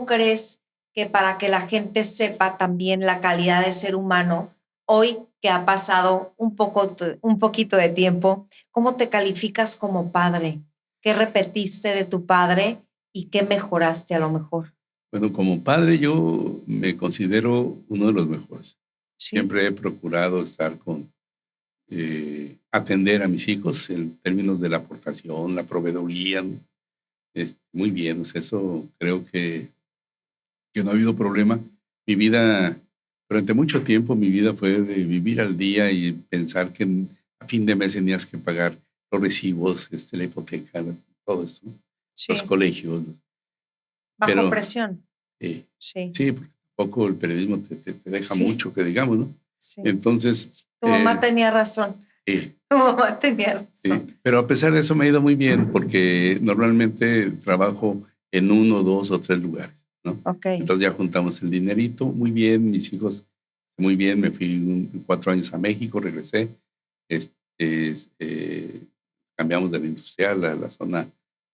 crees que para que la gente sepa también la calidad de ser humano, hoy que ha pasado un poquito de tiempo, cómo te calificas como padre? ¿Qué repetiste de tu padre y qué mejoraste a lo mejor? Bueno, como padre yo me considero uno de los mejores. ¿Sí? Siempre he procurado estar atender a mis hijos en términos de la aportación, la proveeduría. Muy bien, o sea, eso creo que no ha habido problema. Mi vida, durante mucho tiempo, mi vida fue de vivir al día y pensar que a fin de mes tenías que pagar los recibos, la hipoteca, todo eso, Sí. los colegios. Bajo presión. Sí, sí, porque tampoco el periodismo te deja Sí. mucho, que digamos, ¿no? Sí. Entonces... Tu mamá tenía razón. Sí. Tu mamá tenía razón. Sí, pero a pesar de eso me ha ido muy bien porque normalmente trabajo en 1, 2 o 3 lugares, ¿no? Okay. Entonces ya juntamos el dinerito, muy bien, mis hijos, muy bien, me fui 4 años a México, regresé, cambiamos de la industrial a la zona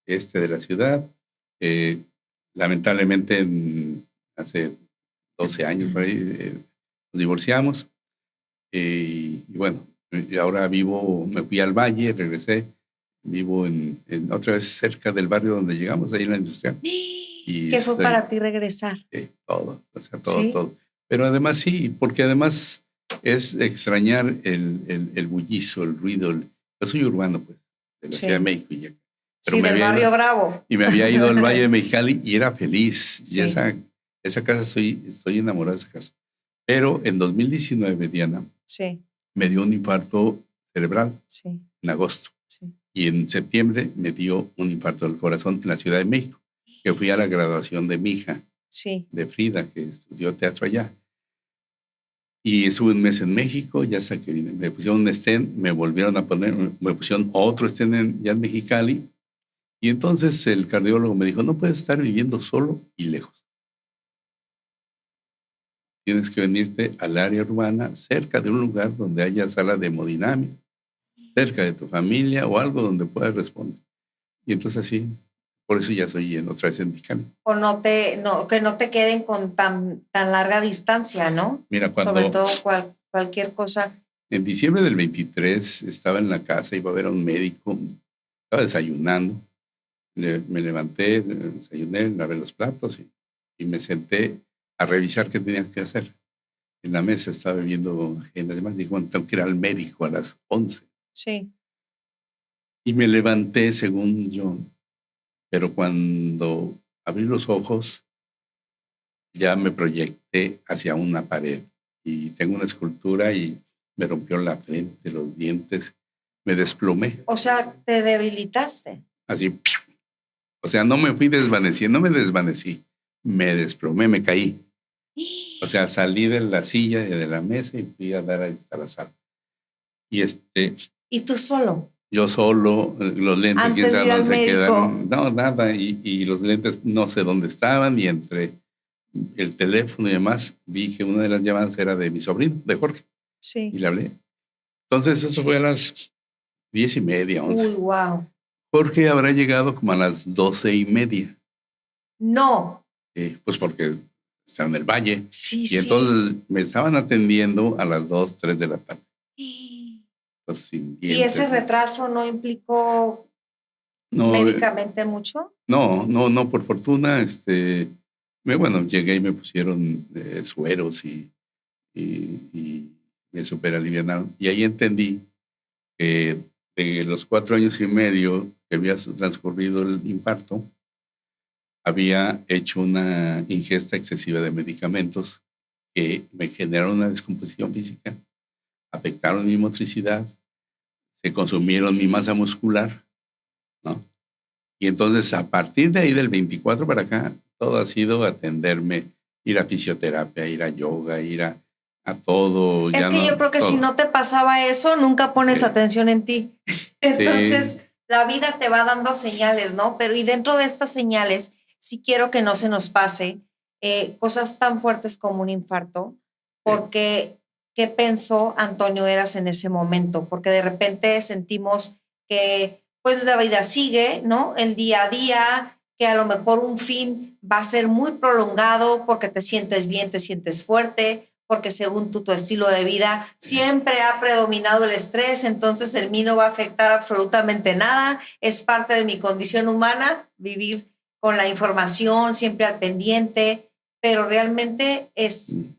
este de la ciudad. Lamentablemente hace 12 años por ahí, nos divorciamos y bueno, y ahora me fui al Valle, regresé, vivo otra vez cerca del barrio donde llegamos, ahí en la industrial. ¿Qué fue para ti regresar? Todo, o sea, todo, ¿Sí? todo. Pero además sí, porque además es extrañar el bullizo, el ruido. Yo soy urbano, pues, de la Ciudad de México. Pero sí, del barrio Bravo. Y me había ido al Valle de Mexicali y era feliz. Sí. Y esa casa, estoy enamorado de esa casa. Pero en 2019, Diana, sí. me dio un infarto cerebral en agosto. Sí. Y en septiembre me dio un infarto del corazón en la Ciudad de México, que fui a la graduación de mi hija, de Frida, que estudió teatro allá. Y estuve un mes en México, ya hasta que me pusieron un stent, me volvieron a poner, me pusieron otro stent ya en Mexicali. Y entonces el cardiólogo me dijo, no puedes estar viviendo solo y lejos. Tienes que venirte al área urbana, cerca de un lugar donde haya sala de hemodinámica, cerca de tu familia o algo donde puedas responder. Y entonces así, por eso ya soy otra vez en Mexicali. O que no te queden con tan larga distancia, ¿no? Mira, sobre todo cualquier cosa. En diciembre del 23 estaba en la casa, iba a ver a un médico, estaba desayunando, me levanté, desayuné, lavé los platos y me senté a revisar qué tenía que hacer. En la mesa estaba viendo agenda, además dije, bueno, tengo que ir al médico a las 11. Sí. Y me levanté según yo, pero cuando abrí los ojos ya me proyecté hacia una pared y tengo una escultura y me rompió la frente, los dientes, me desplomé. O sea, te debilitaste. Así, o sea, no me fui desvaneciendo, no me desvanecí, me desplomé, me caí. O sea, salí de la silla y de la mesa y fui a dar a la sala. Y ¿Y tú solo? Yo solo, los lentes, antes quién sabe dónde se médico. quedaron. No, nada, y los lentes no sé dónde estaban, y entre el teléfono y demás vi que una de las llamadas era de mi sobrino, de Jorge. Sí. Y le hablé. Entonces eso fue a las 10:30, 11. Uy, wow. Jorge habrá llegado como a las 12:30. No. Pues porque está en el Valle. Sí, y entonces me estaban atendiendo a las 2, 3 de la tarde. Pues, ¿Y ese retraso no implicó médicamente mucho? No, por fortuna, bueno, llegué y me pusieron sueros y me superalivianaron. Y ahí entendí que de los 4 años y medio que había transcurrido el infarto, había hecho una ingesta excesiva de medicamentos que me generaron una descomposición física, afectaron mi motricidad, se consumieron mi masa muscular, ¿no? Y entonces, a partir de ahí, del 24 para acá, todo ha sido atenderme, ir a fisioterapia, ir a yoga, ir a todo. Es ya que no, yo creo que si todo. no te pasaba eso, nunca pones Sí. atención en ti. Entonces, Sí. la vida te va dando señales, ¿no? Pero y dentro de estas señales, sí quiero que no se nos pase cosas tan fuertes como un infarto, porque ¿qué pensó Antonio Eras en ese momento? Porque de repente sentimos que pues la vida sigue, ¿no? El día a día, que a lo mejor un fin va a ser muy prolongado porque te sientes bien, te sientes fuerte, porque según tu estilo de vida siempre ha predominado el estrés, entonces el mí no va a afectar absolutamente nada, es parte de mi condición humana vivir con la información siempre al pendiente, pero realmente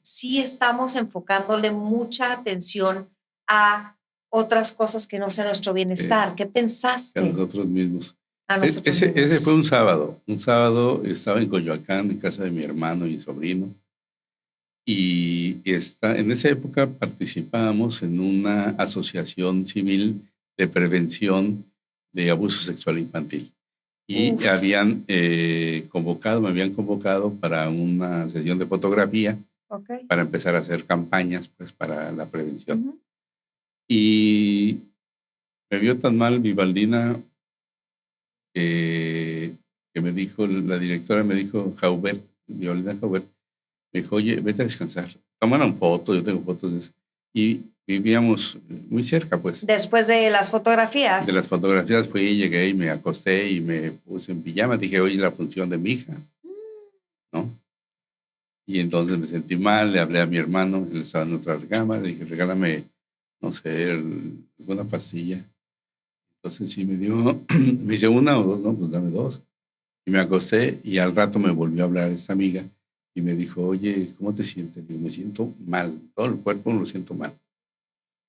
sí estamos enfocándole mucha atención a otras cosas que no sean nuestro bienestar. ¿Qué pensaste? A nosotros mismos. A nosotros Ese mismos. fue un sábado. Un sábado estaba en Coyoacán, en casa de mi hermano y sobrino. Y en esa época participábamos en una asociación civil de prevención de abuso sexual infantil. Y me habían convocado para una sesión de fotografía, para empezar a hacer campañas pues, para la prevención. Y me vio tan mal Vivaldina que me dijo, la directora me dijo, Vivaldina Jaubert, me dijo, oye, vete a descansar. Tomaron fotos, yo tengo fotos de eso. Y vivíamos muy cerca, pues. Después de las fotografías. De las fotografías fui, llegué y me acosté y me puse en pijama. Dije, oye, la función de mi hija, ¿no? Y entonces me sentí mal, le hablé a mi hermano, él estaba en otra recámara, le dije, regálame, no sé, alguna pastilla. Entonces sí me dio, me dice una o dos, no, pues dame dos. Y me acosté y al rato me volvió a hablar esta amiga y me dijo, oye, ¿cómo te sientes? Digo, me siento mal, todo el cuerpo lo siento mal.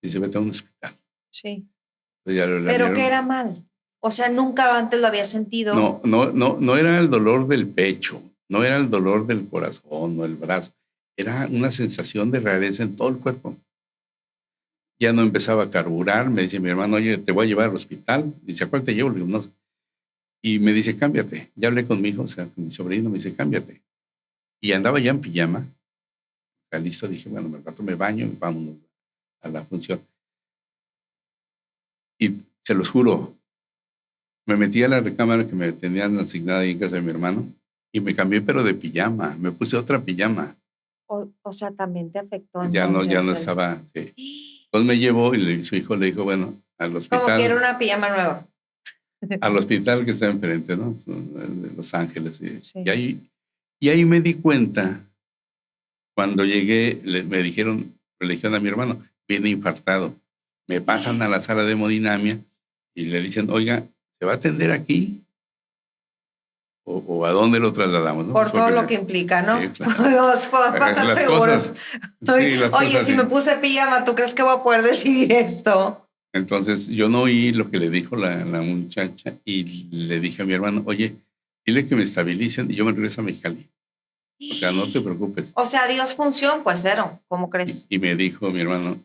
Dice, vete a un hospital. Sí. Entonces, ¿Pero qué era mal? O sea, nunca antes lo había sentido. No era el dolor del pecho, no era el dolor del corazón o el brazo, era una sensación de rareza en todo el cuerpo. Ya no empezaba a carburar, me dice mi hermano, oye, te voy a llevar al hospital. Dice, ¿a cuál te llevo? Le digo, no. Y me dice, cámbiate. Ya hablé con mi hijo, o sea, con mi sobrino, me dice, cámbiate. Y andaba ya en pijama. Está listo, dije, bueno, al rato me baño y vámonos a la función. Y se los juro, me metí a la recámara que me tenían asignada ahí en casa de mi hermano y me cambié, pero de pijama. Me puse otra pijama. O sea, también te afectó. Ya no estaba. Sí. Entonces me llevó y su hijo le dijo, bueno, al hospital. Como que era una pijama nueva. Al hospital que está enfrente, ¿no? De Los Ángeles. Sí. Y ahí me di cuenta, cuando llegué, me le dijeron a mi hermano, viene infartado. Me pasan a la sala de hemodinamia y le dicen, oiga, ¿se va a atender aquí? ¿O a dónde lo trasladamos? ¿No? Por todo lo que implica, ¿no? Sí, claro. ¿Estás seguros? Oye, si me puse pijama, ¿tú crees que voy a poder decidir esto? Entonces, yo no oí lo que le dijo la muchacha y le dije a mi hermano, oye, dile que me estabilicen y yo me regreso a Mexicali. O sea, no te preocupes. O sea, Dios función, pues cero. ¿Cómo crees? Y me dijo mi hermano,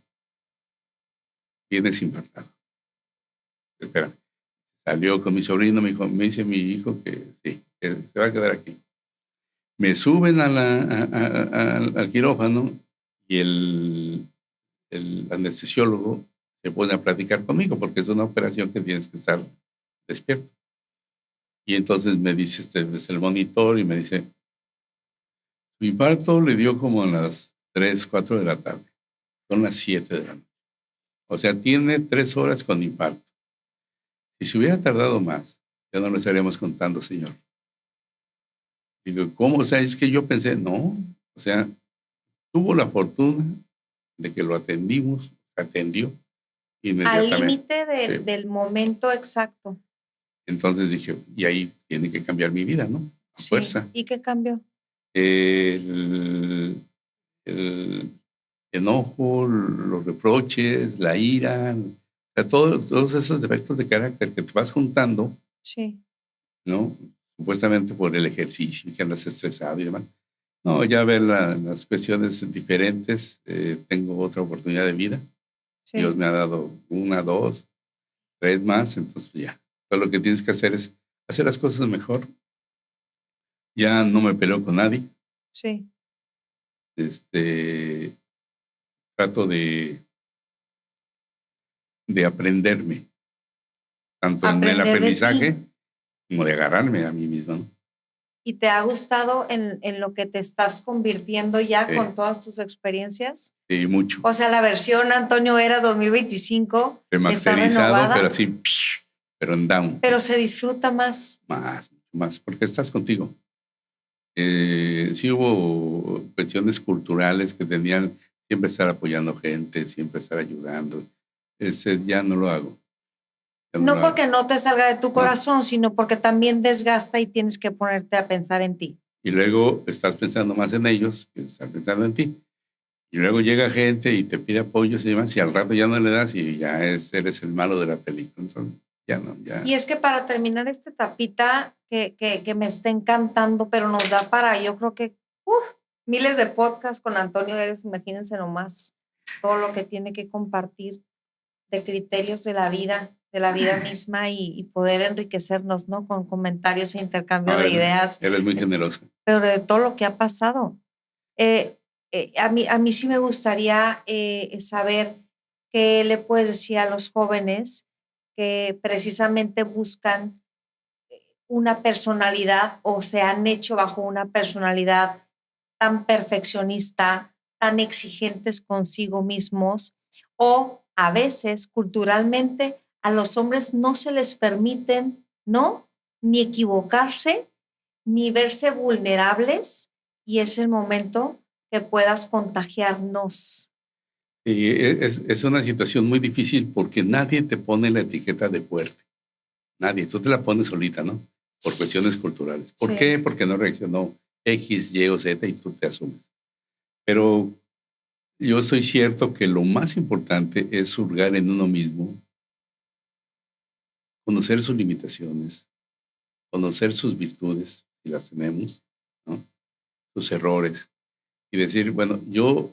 vienes infartado. Espera. Salió con mi sobrino, me dice mi hijo que sí, que se va a quedar aquí. Me suben al quirófano y el anestesiólogo se pone a platicar conmigo porque es una operación que tienes que estar despierto. Y entonces me dice es el monitor y me dice, su infarto le dio como a las 3, 4 de la tarde. Son las 7 de la noche. O sea, tiene 3 horas con infarto. Si se hubiera tardado más, ya no lo estaríamos contando, señor. Digo, ¿cómo? O sea, es que yo pensé, no. O sea, tuvo la fortuna de que lo atendió inmediatamente. Al límite del momento exacto. Entonces dije, y ahí tiene que cambiar mi vida, ¿no? A fuerza. ¿Y qué cambió? El enojo, los reproches, la ira, o sea, todos esos defectos de carácter que te vas juntando, sí, ¿no? Supuestamente por el ejercicio, que andas estresado y demás. No, ya ver las cuestiones diferentes, tengo otra oportunidad de vida. Sí. Dios me ha dado 1, 2, 3 más, entonces ya. Todo lo que tienes que hacer es hacer las cosas mejor. Ya no me peleo con nadie. Sí. Trato de aprenderme, tanto en el Aprender de aprendizaje ti. como de agarrarme a mí mismo, ¿no? ¿Y te ha gustado en lo que te estás convirtiendo ya Sí. con todas tus experiencias? Sí, mucho. O sea, la versión Antonio Era 2025 está Remasterizado, renovada, pero así, pero en down. pero se disfruta más. Más, porque estás contigo. Sí hubo cuestiones culturales que tenían siempre estar apoyando gente, siempre estar ayudando. Ese ya no lo hago. Ya No lo porque hago. no te salga de tu No. corazón, sino porque también desgasta y tienes que ponerte a pensar en ti. Y luego estás pensando más en ellos que estás pensando en ti. Y luego llega gente y te pide apoyo y demás, y al rato ya no le das y ya eres el malo de la película. Entonces, ya no, ya. Y es que para terminar esta etapita que me está encantando, pero nos da para, yo creo que miles de podcasts con Antonio Eres, imagínense nomás todo lo que tiene que compartir de criterios de la vida misma y poder enriquecernos, ¿no? Con comentarios e intercambio de ideas. Él es muy generoso. Pero de todo lo que ha pasado. A mí sí me gustaría saber qué le puedes decir a los jóvenes que precisamente buscan una personalidad o se han hecho bajo una personalidad tan perfeccionista, tan exigentes consigo mismos, o a veces culturalmente a los hombres no se les permiten, ¿no? Ni equivocarse, ni verse vulnerables, y es el momento que puedas contagiarnos. Y es una situación muy difícil porque nadie te pone la etiqueta de fuerte. Nadie. Tú te la pones solita, ¿no? Por cuestiones culturales. ¿Por qué? Porque no reaccionó X, Y o Z y tú te asumes. Pero yo soy cierto que lo más importante es hurgar en uno mismo, conocer sus limitaciones, conocer sus virtudes, si las tenemos, ¿no? Sus errores, y decir, bueno, yo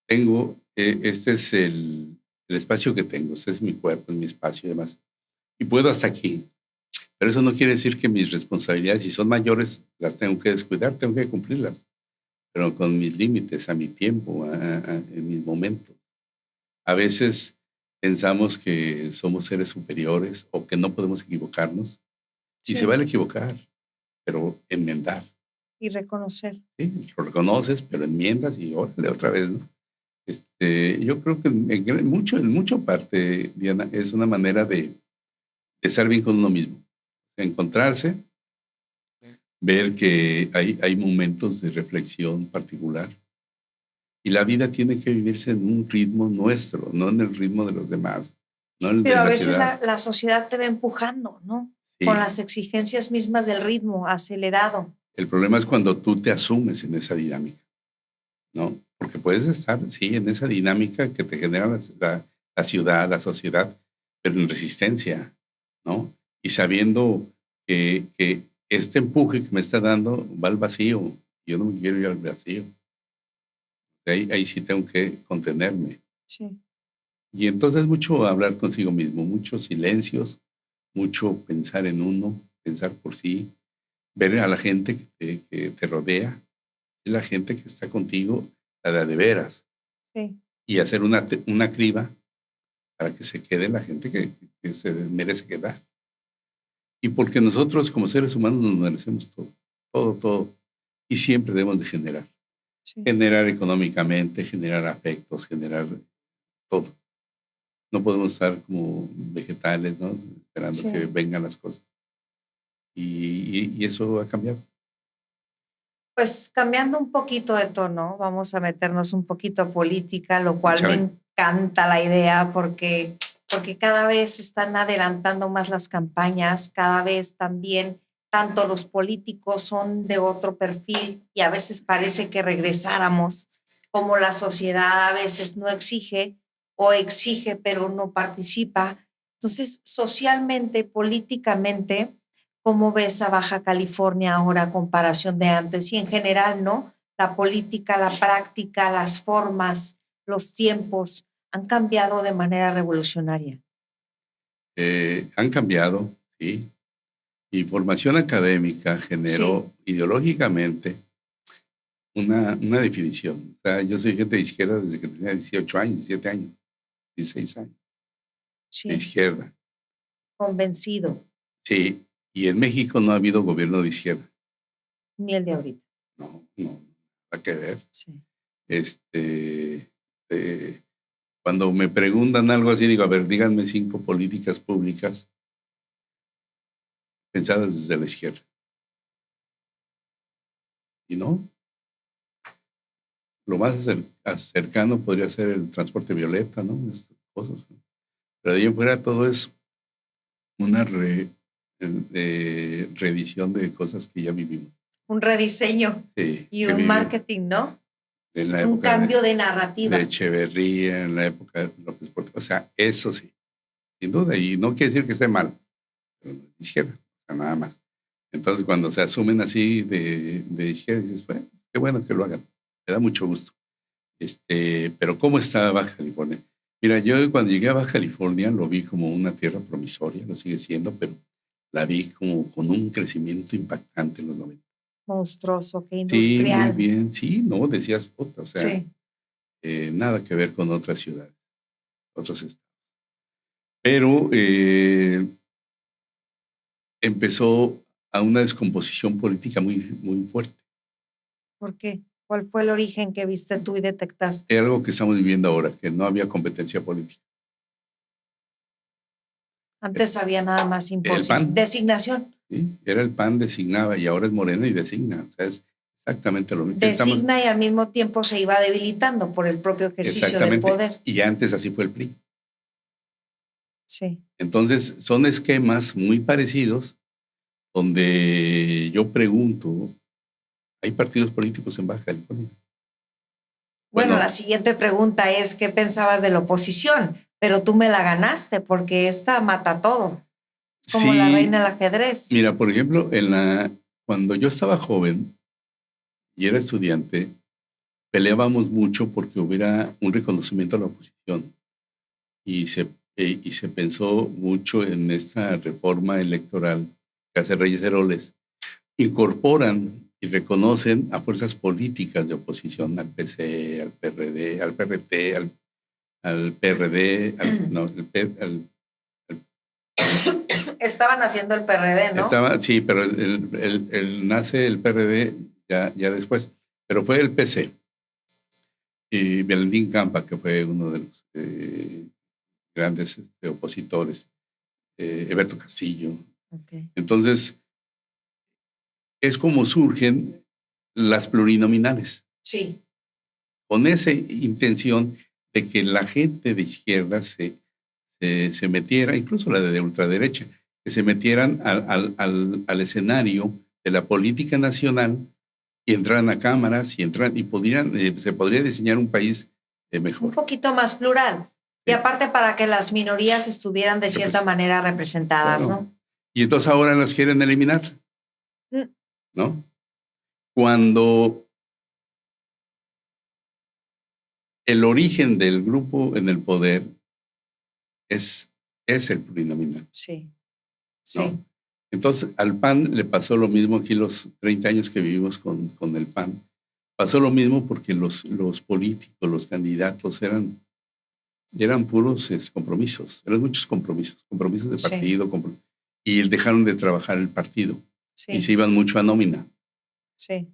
tengo, este es el espacio que tengo, este es mi cuerpo, es mi espacio y demás, y puedo hasta aquí. Pero eso no quiere decir que mis responsabilidades, si son mayores, las tengo que descuidar, tengo que cumplirlas, pero con mis límites, a mi tiempo, en mis momentos. A veces pensamos que somos seres superiores o que no podemos equivocarnos, y se vale equivocar, pero enmendar. Y reconocer. Sí, lo reconoces, pero enmiendas y órale otra vez, ¿no? Yo creo que en mucho parte, Diana, es una manera de estar bien con uno mismo. Encontrarse, ver que hay momentos de reflexión particular. Y la vida tiene que vivirse en un ritmo nuestro, no en el ritmo de los demás. No en el Pero de a la veces ciudad. la sociedad te va empujando, ¿no? Sí. Con las exigencias mismas del ritmo acelerado. El problema es cuando tú te asumes en esa dinámica, ¿no? Porque puedes estar, sí, en esa dinámica que te genera la ciudad, la sociedad, pero en resistencia, ¿no? Y sabiendo que este empuje que me está dando va al vacío. Yo no me quiero ir al vacío. Ahí sí tengo que contenerme. Sí. Y entonces mucho hablar consigo mismo, muchos silencios, mucho pensar en uno, pensar por sí, ver a la gente que te rodea, la gente que está contigo, la de veras, Sí. y hacer una criba para que se quede la gente que se merece quedar. Y porque nosotros como seres humanos nos merecemos todo, todo, todo, y siempre debemos de generar. Sí. Generar económicamente, generar afectos, generar todo. No podemos estar como vegetales, ¿no? Esperando que vengan las cosas. Y eso ha cambiado. Pues cambiando un poquito de tono, vamos a meternos un poquito a política, lo cual me encanta la idea porque cada vez están adelantando más las campañas, cada vez también tanto los políticos son de otro perfil y a veces parece que regresáramos, como la sociedad a veces no exige o exige pero no participa. Entonces, socialmente, políticamente, ¿cómo ves a Baja California ahora a comparación de antes? Y en general, ¿no? La política, la práctica, las formas, los tiempos han cambiado de manera revolucionaria. Han cambiado, sí. Mi formación académica generó ideológicamente una definición. O sea, yo soy gente de izquierda desde que tenía 18 años, 17 años, 16 años, de izquierda. Convencido. Sí, y en México no ha habido gobierno de izquierda. Ni el de ahorita. No, nada que ver. Sí. Cuando me preguntan algo así, digo, a ver, díganme 5 políticas públicas pensadas desde la izquierda. Y no. Lo más cercano podría ser el transporte violeta, ¿no? Estas cosas. Pero de ahí en fuera todo es una reedición de cosas que ya vivimos. Un rediseño. Sí, y un marketing, ¿no? Un cambio de narrativa. De Echeverría, en la época de López Portillo. O sea, eso sí, sin duda. Y no quiere decir que esté mal, pero no es de izquierda, o sea, nada más. Entonces, cuando se asumen así de izquierda, dices, bueno, qué bueno que lo hagan. Me da mucho gusto. Pero ¿cómo está Baja California? Mira, yo cuando llegué a Baja California lo vi como una tierra promisoria, lo sigue siendo, pero la vi como con un crecimiento impactante en los 90. Monstruoso, que industrial. Sí, muy bien. Sí, no, decías, puta, o sea, sí. Nada que ver con otras ciudades, otros estados. Pero empezó a una descomposición política muy, muy fuerte. ¿Por qué? ¿Cuál fue el origen que viste tú y detectaste? Es algo que estamos viviendo ahora, que no había competencia política. Antes había nada más designación. Sí, era el PAN designaba y ahora es Morena y designa. O sea, es exactamente lo mismo. Designa y al mismo tiempo se iba debilitando por el propio ejercicio del poder. Y antes así fue el PRI. Sí. Entonces, son esquemas muy parecidos donde yo pregunto, ¿hay partidos políticos en Baja California? Bueno, la siguiente pregunta es, ¿qué pensabas de la oposición? Pero tú me la ganaste porque esta mata todo. Es como la reina del ajedrez. Mira, por ejemplo, cuando yo estaba joven y era estudiante, peleábamos mucho porque hubiera un reconocimiento a la oposición. Y se pensó mucho en esta reforma electoral que hace Reyes Heroles. Incorporan y reconocen a fuerzas políticas de oposición, al PC, al PRD, al PRT, al PRD, Estaban haciendo el PRD, ¿no? Sí, pero nace el PRD ya después, pero fue el PC. Y Valentín Campa, que fue uno de los grandes opositores, Eberto Castillo. Okay. Entonces, es como surgen las plurinominales. Sí. Con esa intención de que la gente de izquierda se metiera, incluso la de ultraderecha, que se metieran al escenario de la política nacional y entraran a cámaras y se podría diseñar un país mejor. Un poquito más plural. Sí. Y aparte para que las minorías estuvieran de cierta manera representadas, claro. ¿No? Y entonces ahora las quieren eliminar, ¿no? Cuando el origen del grupo en el poder es el plurinominal. Sí, sí. ¿No? Entonces, al PAN le pasó lo mismo aquí los 30 años que vivimos con el PAN. Pasó lo mismo porque los políticos, los candidatos eran puros compromisos, eran muchos compromisos de partido, sí. Y dejaron de trabajar el partido. Sí. Y se iban mucho a nómina. Sí.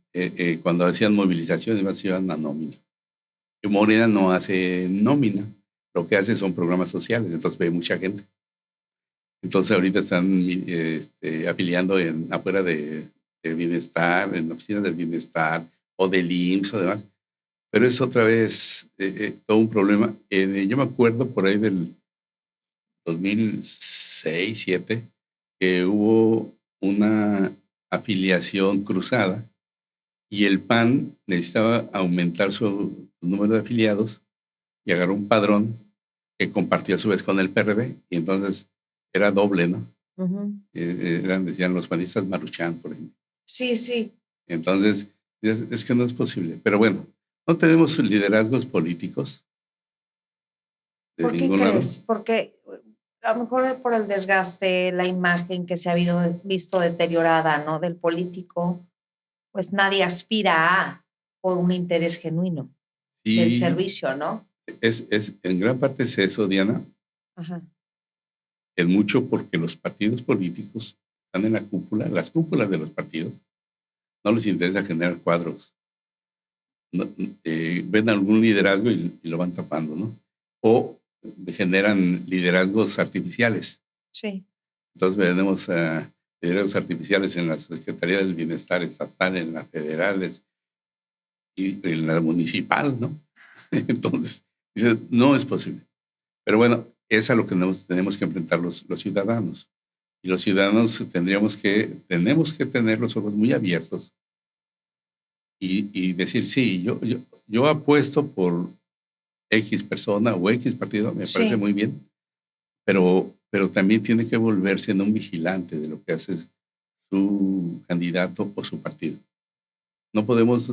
Cuando hacían movilizaciones, se iban a nómina. Y Morena no hace nómina, lo que hace son programas sociales, entonces ve mucha gente. Entonces ahorita están afiliando afuera del bienestar, en oficinas del bienestar o del IMSS o demás. Pero es otra vez todo un problema. Yo me acuerdo por ahí del 2006-2007 que hubo una afiliación cruzada y el PAN necesitaba aumentar su número de afiliados y agarró un padrón que compartió a su vez con el PRD y entonces era doble, ¿no? Uh-huh. Decían los panistas Maruchan, por ejemplo. Sí, sí. Entonces, es que no es posible. Pero bueno, no tenemos liderazgos políticos. ¿Por qué crees? Porque a lo mejor por el desgaste, la imagen que se ha visto deteriorada, ¿no? Del político, pues nadie aspira a por un interés genuino del Sí, servicio, ¿no? en gran parte es eso, Diana, Ajá. es mucho porque los partidos políticos están en la cúpula, las cúpulas de los partidos, no les interesa generar cuadros. Ven algún liderazgo y lo van tapando, ¿no? O generan liderazgos artificiales. Sí. Entonces tenemos liderazgos artificiales en la Secretaría del Bienestar Estatal, en las federales y en la municipal, ¿no? Entonces, dices, no es posible. Pero bueno, es a lo que tenemos que enfrentar los ciudadanos. Y los ciudadanos tenemos que tener los ojos muy abiertos y decir, sí, yo apuesto por X persona o X partido, me parece muy bien, pero también tiene que volverse en un vigilante de lo que hace su candidato o su partido. No podemos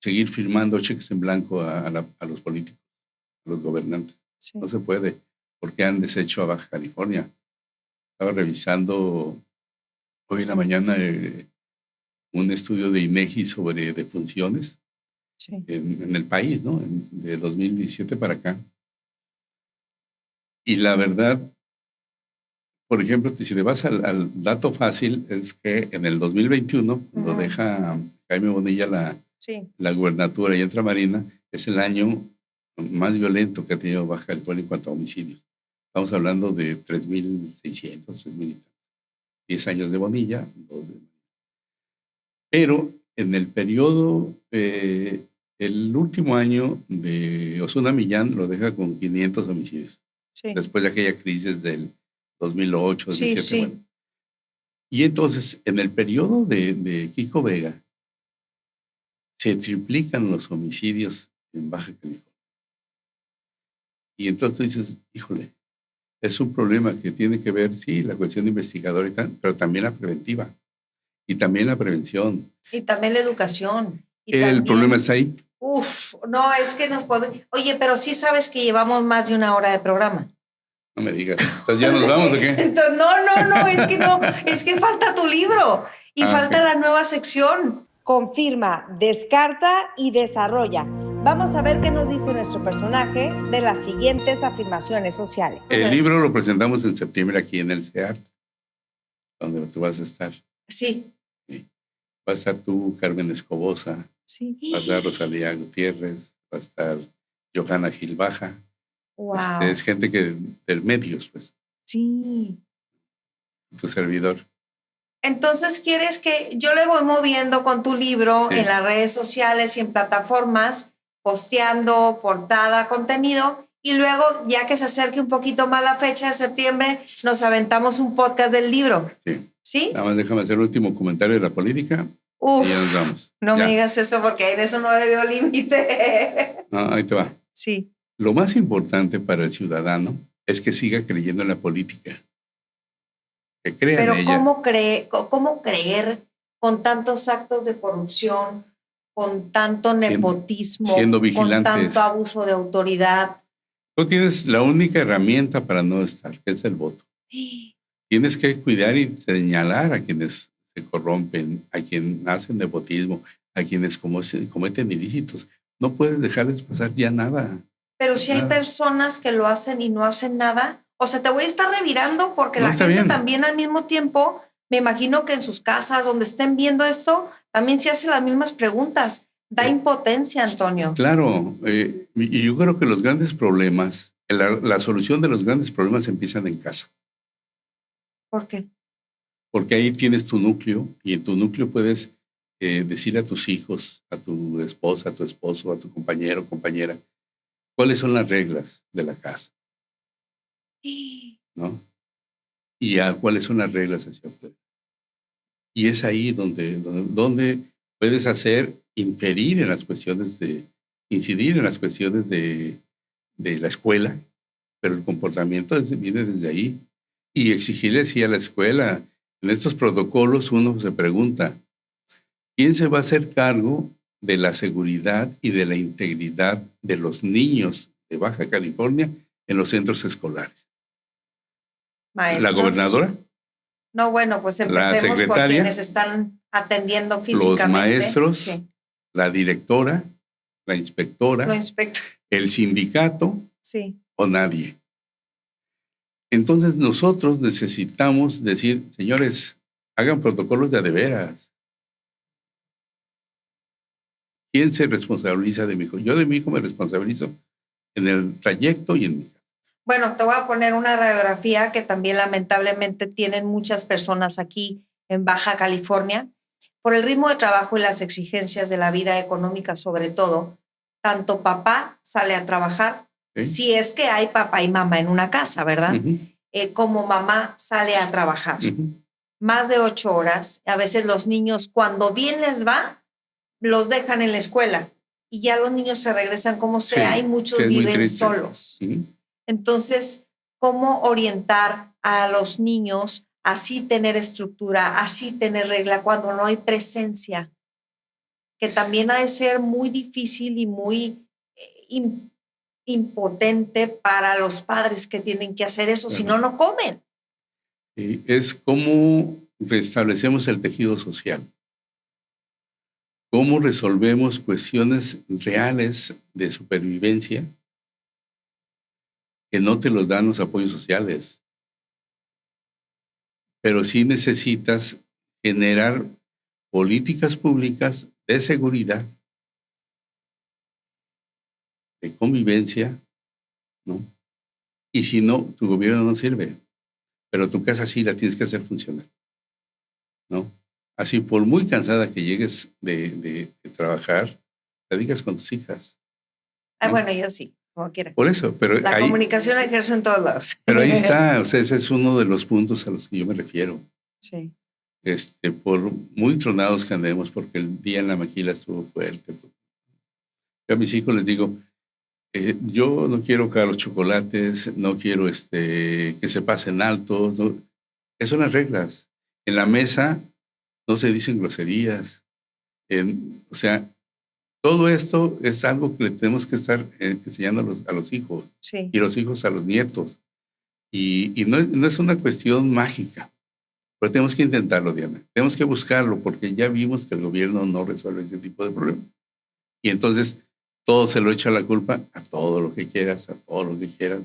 seguir firmando cheques en blanco a los políticos, a los gobernantes. Sí. No se puede, porque han deshecho a Baja California. Estaba revisando hoy en la mañana un estudio de INEGI sobre defunciones en el país, ¿no? De 2017 para acá. Y la verdad, por ejemplo, si te vas al dato fácil, es que en el 2021, cuando deja Jaime Bonilla la gubernatura y entra Marina, es el año más violento que ha tenido Baja California en cuanto a homicidios. Estamos hablando de 3.600, 3.000, 10 años de Bonilla. Pero en el periodo, el último año de Osuna Millán lo deja con 500 homicidios. Sí. Después de aquella crisis del 2008, 2007. Sí, sí. Bueno. Y entonces, en el periodo de Kiko Vega, se triplican los homicidios en Baja California. Y entonces dices, híjole, es un problema que tiene que ver, sí, la cuestión investigadora y tal, pero también la preventiva. Y también la prevención. Y también la educación. Y el también, problema está ahí. No, es que nos podemos... Oye, pero sí sabes que llevamos más de una hora de programa. No me digas. Entonces, ¿ya nos vamos o qué? Entonces, no, es que falta tu libro. Y falta la nueva sección. Confirma, descarta y desarrolla. Vamos a ver qué nos dice nuestro personaje de las siguientes afirmaciones sociales. El libro lo presentamos en septiembre aquí en el CEART, donde tú vas a estar. Sí. Va a estar tú, Carmen Escobosa. Sí. Va a estar Rosalía Gutiérrez. Va a estar Johanna Gilbaja. Wow. Es gente del medios, pues. Sí. Tu servidor. Entonces, ¿quieres que yo le voy moviendo con tu libro en las redes sociales y en plataformas, posteando portada, contenido, y luego, ya que se acerque un poquito más la fecha de septiembre, nos aventamos un podcast del libro? Sí. ¿Sí? Nada más déjame hacer el último comentario de la política. Uf, y ya nos vamos. No me digas eso porque en eso no le veo límite. No, ahí te va. Sí. Lo más importante para el ciudadano es que siga creyendo en la política. Que crea Pero en ella. ¿cómo creer con tantos actos de corrupción, con tanto nepotismo, siendo vigilantes, con tanto abuso de autoridad? Tú tienes la única herramienta para no estar, que es el voto. Tienes que cuidar y señalar a quienes se corrompen, a quienes hacen nepotismo, a quienes cometen ilícitos. No puedes dejarles pasar ya nada. Pero si hay personas que lo hacen y no hacen nada, o sea, te voy a estar revirando porque no, la gente bien. También al mismo tiempo, me imagino que en sus casas, donde estén viendo esto, también se hacen las mismas preguntas. Da impotencia, Antonio. Claro, y yo creo que los grandes problemas, la solución de los grandes problemas empiezan en casa. ¿Por qué? Porque ahí tienes tu núcleo y en tu núcleo puedes decir a tus hijos, a tu esposa, a tu esposo, a tu compañero, compañera, cuáles son las reglas de la casa. ¿No? Y cuáles son las reglas hacia afuera. Y es ahí donde puedes incidir en las cuestiones de la escuela, pero el comportamiento viene desde ahí. Y exigirle sí a la escuela. En estos protocolos uno se pregunta, ¿quién se va a hacer cargo de la seguridad y de la integridad de los niños de Baja California en los centros escolares? Maestros. La gobernadora. No, bueno, pues La empecemos por secretaria. quienes están atendiendo físicamente. Los maestros, sí. La directora, la inspectora, Lo inspecto. el sindicato Sí. o nadie. Entonces nosotros necesitamos decir, señores, hagan protocolos de veras. ¿Quién se responsabiliza de mi hijo? Yo de mi hijo me responsabilizo en el trayecto y en mi casa. Bueno, te voy a poner una radiografía que también lamentablemente tienen muchas personas aquí en Baja California. Por el ritmo de trabajo y las exigencias de la vida económica, sobre todo, tanto papá sale a trabajar, ¿Sí? Si es que hay papá y mamá en una casa, ¿verdad? Como mamá sale a trabajar. Más de 8 horas. A veces los niños, cuando bien les va, los dejan en la escuela y ya los niños se regresan como sea y muchos viven solos. Entonces, ¿cómo orientar a los niños así tener estructura, así tener regla cuando no hay presencia? Que también ha de ser muy difícil y muy impotente para los padres que tienen que hacer eso, si no, no comen. Es cómo restablecemos el tejido social. ¿Cómo resolvemos cuestiones reales de supervivencia que no te los dan los apoyos sociales? Pero sí necesitas generar políticas públicas de seguridad, de convivencia, ¿no? Y si no, tu gobierno no sirve, pero tu casa sí la tienes que hacer funcionar, ¿no? Así, por muy cansada que llegues de trabajar, te digas con tus hijas, ¿no? Bueno, yo sí, como quiera. Por eso, pero la comunicación la ejerzo en todos lados. Pero ahí está, o sea, ese es uno de los puntos a los que yo me refiero. Sí. Por muy tronados que andemos, porque el día en la maquila estuvo fuerte. Yo a mis hijos les digo, yo no quiero caros chocolates, no quiero que se pasen altos. No. Esas son las reglas. En la mesa no se dicen groserías. O sea, todo esto es algo que le tenemos que estar enseñando a los hijos. Sí. Y los hijos a los nietos. Y no es una cuestión mágica. Pero tenemos que intentarlo, Diana. Tenemos que buscarlo porque ya vimos que el gobierno no resuelve ese tipo de problemas. Y entonces todo se lo echa la culpa a todo lo que quieras, a todo lo que quieras.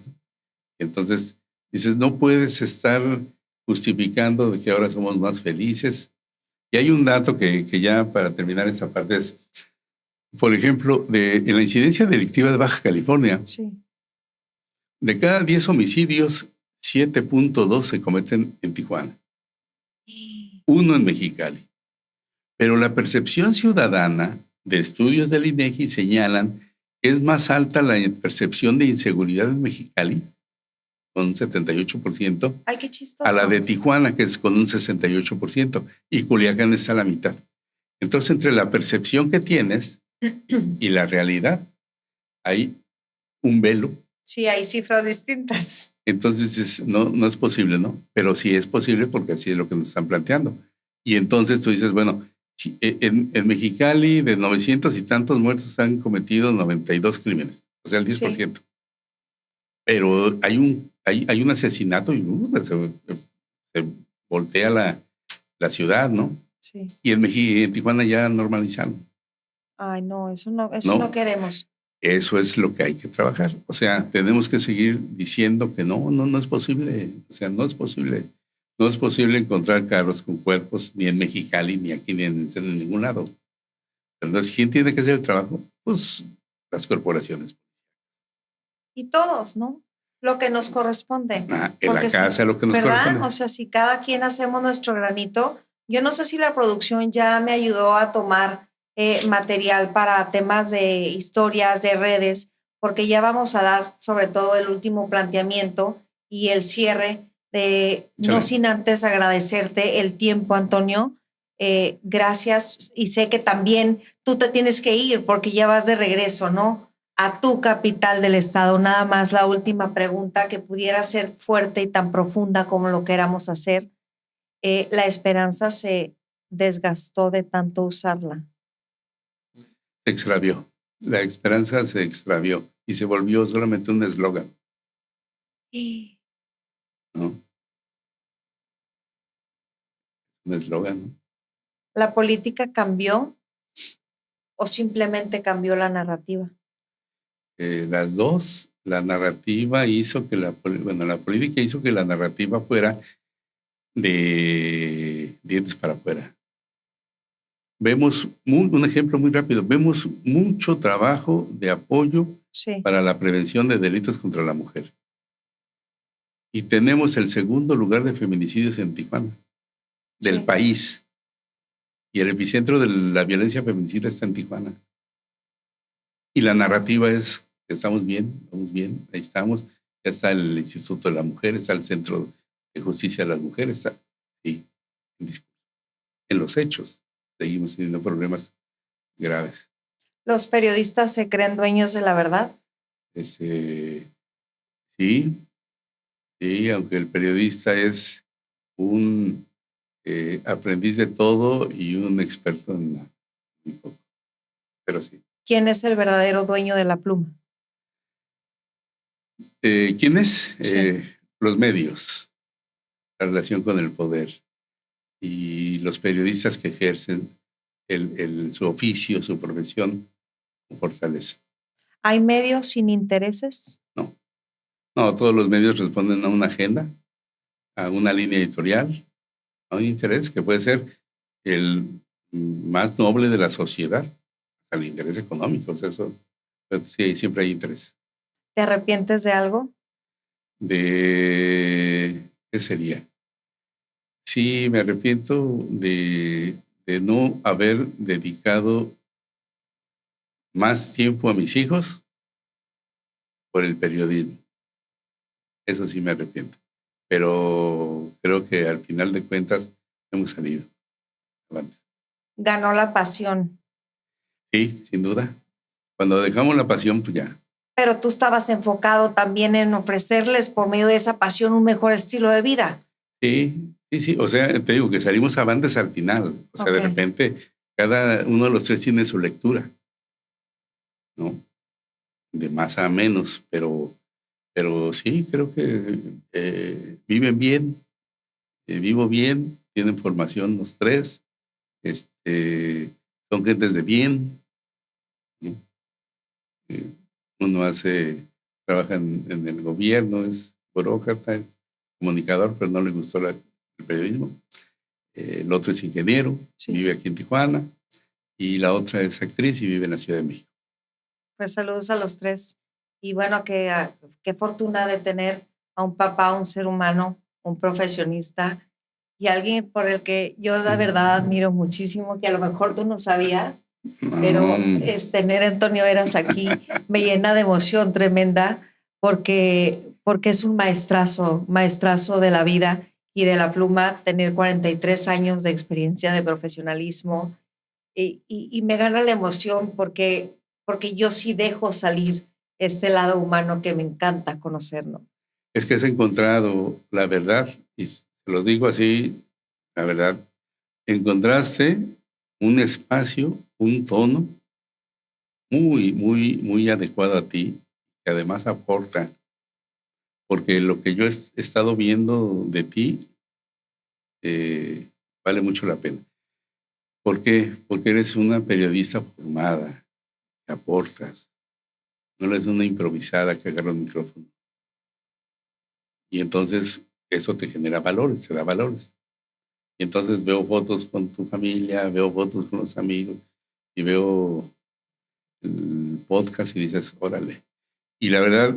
Entonces dices, no puedes estar justificando de que ahora somos más felices. Y hay un dato que ya para terminar esta parte es, por ejemplo, en la incidencia delictiva de Baja California, sí. De cada 10 homicidios, 7.2 se cometen en Tijuana. 1 en Mexicali. Pero la percepción ciudadana de estudios del INEGI señalan que es más alta la percepción de inseguridad en Mexicali, con un 78%, Ay, qué chistoso. a la de Tijuana, que es con un 68%, y Culiacán está a la mitad. Entonces, entre la percepción que tienes y la realidad, hay un velo. Sí, hay cifras distintas. Entonces, no es posible, ¿no? Pero sí es posible porque así es lo que nos están planteando. Y entonces tú dices, bueno, en Mexicali de 900 y tantos muertos han cometido 92 crímenes, o sea, el 10%. Sí. Pero hay un asesinato y se voltea la ciudad, ¿no? Sí. Y en Tijuana ya normalizaron. Ay, no, eso no queremos. Eso es lo que hay que trabajar. O sea, tenemos que seguir diciendo que no es posible. O sea, no es posible. No es posible encontrar carros con cuerpos ni en Mexicali, ni aquí, ni en ningún lado. Entonces, ¿quién tiene que hacer el trabajo? Pues las corporaciones. Y todos, ¿no? Lo que nos corresponde. En la casa, lo que nos corresponde. O sea, si cada quien hacemos nuestro granito, yo no sé si la producción ya me ayudó a tomar material para temas de historias, de redes, porque ya vamos a dar sobre todo el último planteamiento y el cierre no sin antes agradecerte el tiempo, Antonio. Gracias, y sé que también tú te tienes que ir porque ya vas de regreso, ¿no? A tu capital del estado. Nada más la última pregunta que pudiera ser fuerte y tan profunda como lo queramos hacer. La esperanza se desgastó de tanto usarla. Se extravió. La esperanza se extravió y se volvió solamente un eslogan. ¿No? un eslogan, ¿no? ¿La política cambió o simplemente cambió la narrativa? Las dos, la narrativa hizo que la política hizo que la narrativa fuera de dientes para afuera. Vemos un ejemplo muy rápido, vemos mucho trabajo de apoyo Sí, para la prevención de delitos contra la mujer. Y tenemos el segundo lugar de feminicidios en Tijuana, del sí. país. Y el epicentro de la violencia feminicida está en Tijuana. Y la narrativa es que estamos bien, ahí estamos. Ya está el Instituto de la Mujer, está el Centro de Justicia de las Mujeres, está, sí, en los hechos seguimos teniendo problemas graves. ¿Los periodistas se creen dueños de la verdad? Sí, aunque el periodista es un aprendiz de todo y un experto en muy poco, pero sí. ¿Quién es el verdadero dueño de la pluma? ¿Quién es? Sí. Los medios, la relación con el poder y los periodistas que ejercen su oficio, su profesión con fortaleza. ¿Hay medios sin intereses? No, todos los medios responden a una agenda, a una línea editorial, a un interés que puede ser el más noble de la sociedad, al interés económico. O sea, eso, pues, sí, siempre hay interés. ¿Te arrepientes de algo? ¿Qué sería? Sí, me arrepiento de no haber dedicado más tiempo a mis hijos por el periodismo. Eso sí me arrepiento. Pero creo que al final de cuentas hemos salido adelante. Ganó la pasión. Sí, sin duda. Cuando dejamos la pasión, pues ya. Pero tú estabas enfocado también en ofrecerles por medio de esa pasión un mejor estilo de vida. Sí. O sea, te digo que salimos avantes al final. O sea, de repente, cada uno de los tres tiene su lectura, ¿no? De más a menos, pero sí, creo que viven bien, vivo bien, tienen formación los tres, son gentes de bien, ¿no? Uno trabaja en el gobierno, es burócrata, es comunicador, pero no le gustó el periodismo. El otro es ingeniero, sí, vive aquí en Tijuana, y la otra es actriz y vive en la Ciudad de México. Pues saludos a los tres. Y bueno, qué fortuna de tener a un papá, un ser humano, un profesionista y alguien por el que yo la verdad admiro muchísimo, que a lo mejor tú no sabías, pero tener a Antonio Heras aquí me llena de emoción tremenda porque es un maestrazo de la vida y de la pluma, tener 43 años de experiencia de profesionalismo y me gana la emoción porque yo sí dejo salir este lado humano que me encanta conocer, ¿no? Es que has encontrado la verdad, y se lo digo así, la verdad, encontraste un espacio, un tono muy, muy, muy adecuado a ti, que además aporta, porque lo que yo he estado viendo de ti vale mucho la pena. ¿Por qué? Porque eres una periodista formada, que aportas, no eres una improvisada que agarra un micrófono. Y entonces eso te genera valores, te da valores. Y entonces veo fotos con tu familia, veo fotos con los amigos y veo el podcast y dices, órale. Y la verdad,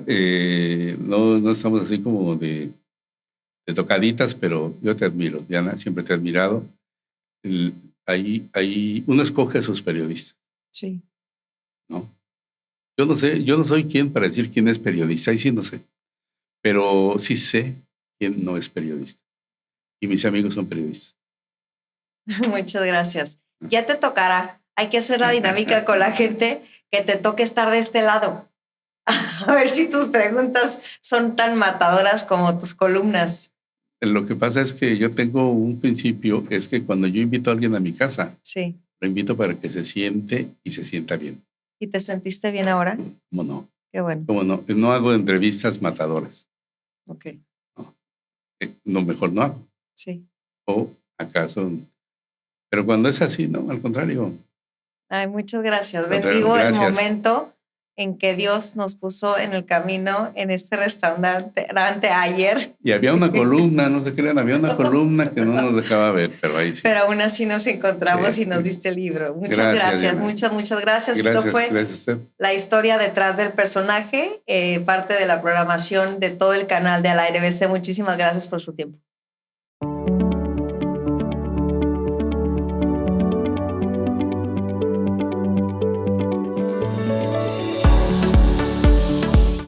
no estamos así como de tocaditas, pero yo te admiro, Diana, siempre te he admirado. Uno escoge a sus periodistas. Sí. ¿No? Yo no sé, yo no soy quien para decir quién es periodista, ahí sí no sé. Pero sí sé quién no es periodista. Y mis amigos son periodistas. Muchas gracias. Ya te tocará. Hay que hacer la dinámica con la gente que te toque estar de este lado. A ver si tus preguntas son tan matadoras como tus columnas. Lo que pasa es que yo tengo un principio, es que cuando yo invito a alguien a mi casa, sí, lo invito para que se siente y se sienta bien. ¿Y te sentiste bien ahora? ¿Cómo no? Qué bueno. ¿Cómo no? No hago entrevistas matadoras. Ok. No, mejor no hago. Sí. O acaso. Pero cuando es así, no, al contrario. Ay, muchas gracias. Al contrario, Bendigo el gracias. momento en que Dios nos puso en el camino en este restaurante ayer. Y había una columna, no sé qué era, había una columna que no nos dejaba ver, pero ahí sí. Pero aún así nos encontramos Sí. y nos diste el libro. Muchas Gracias, gracias, Diana. muchas gracias. Gracias, Esto fue gracias a usted. la historia detrás del personaje, parte de la programación de todo el canal de Al Aire BC. Muchísimas gracias por su tiempo.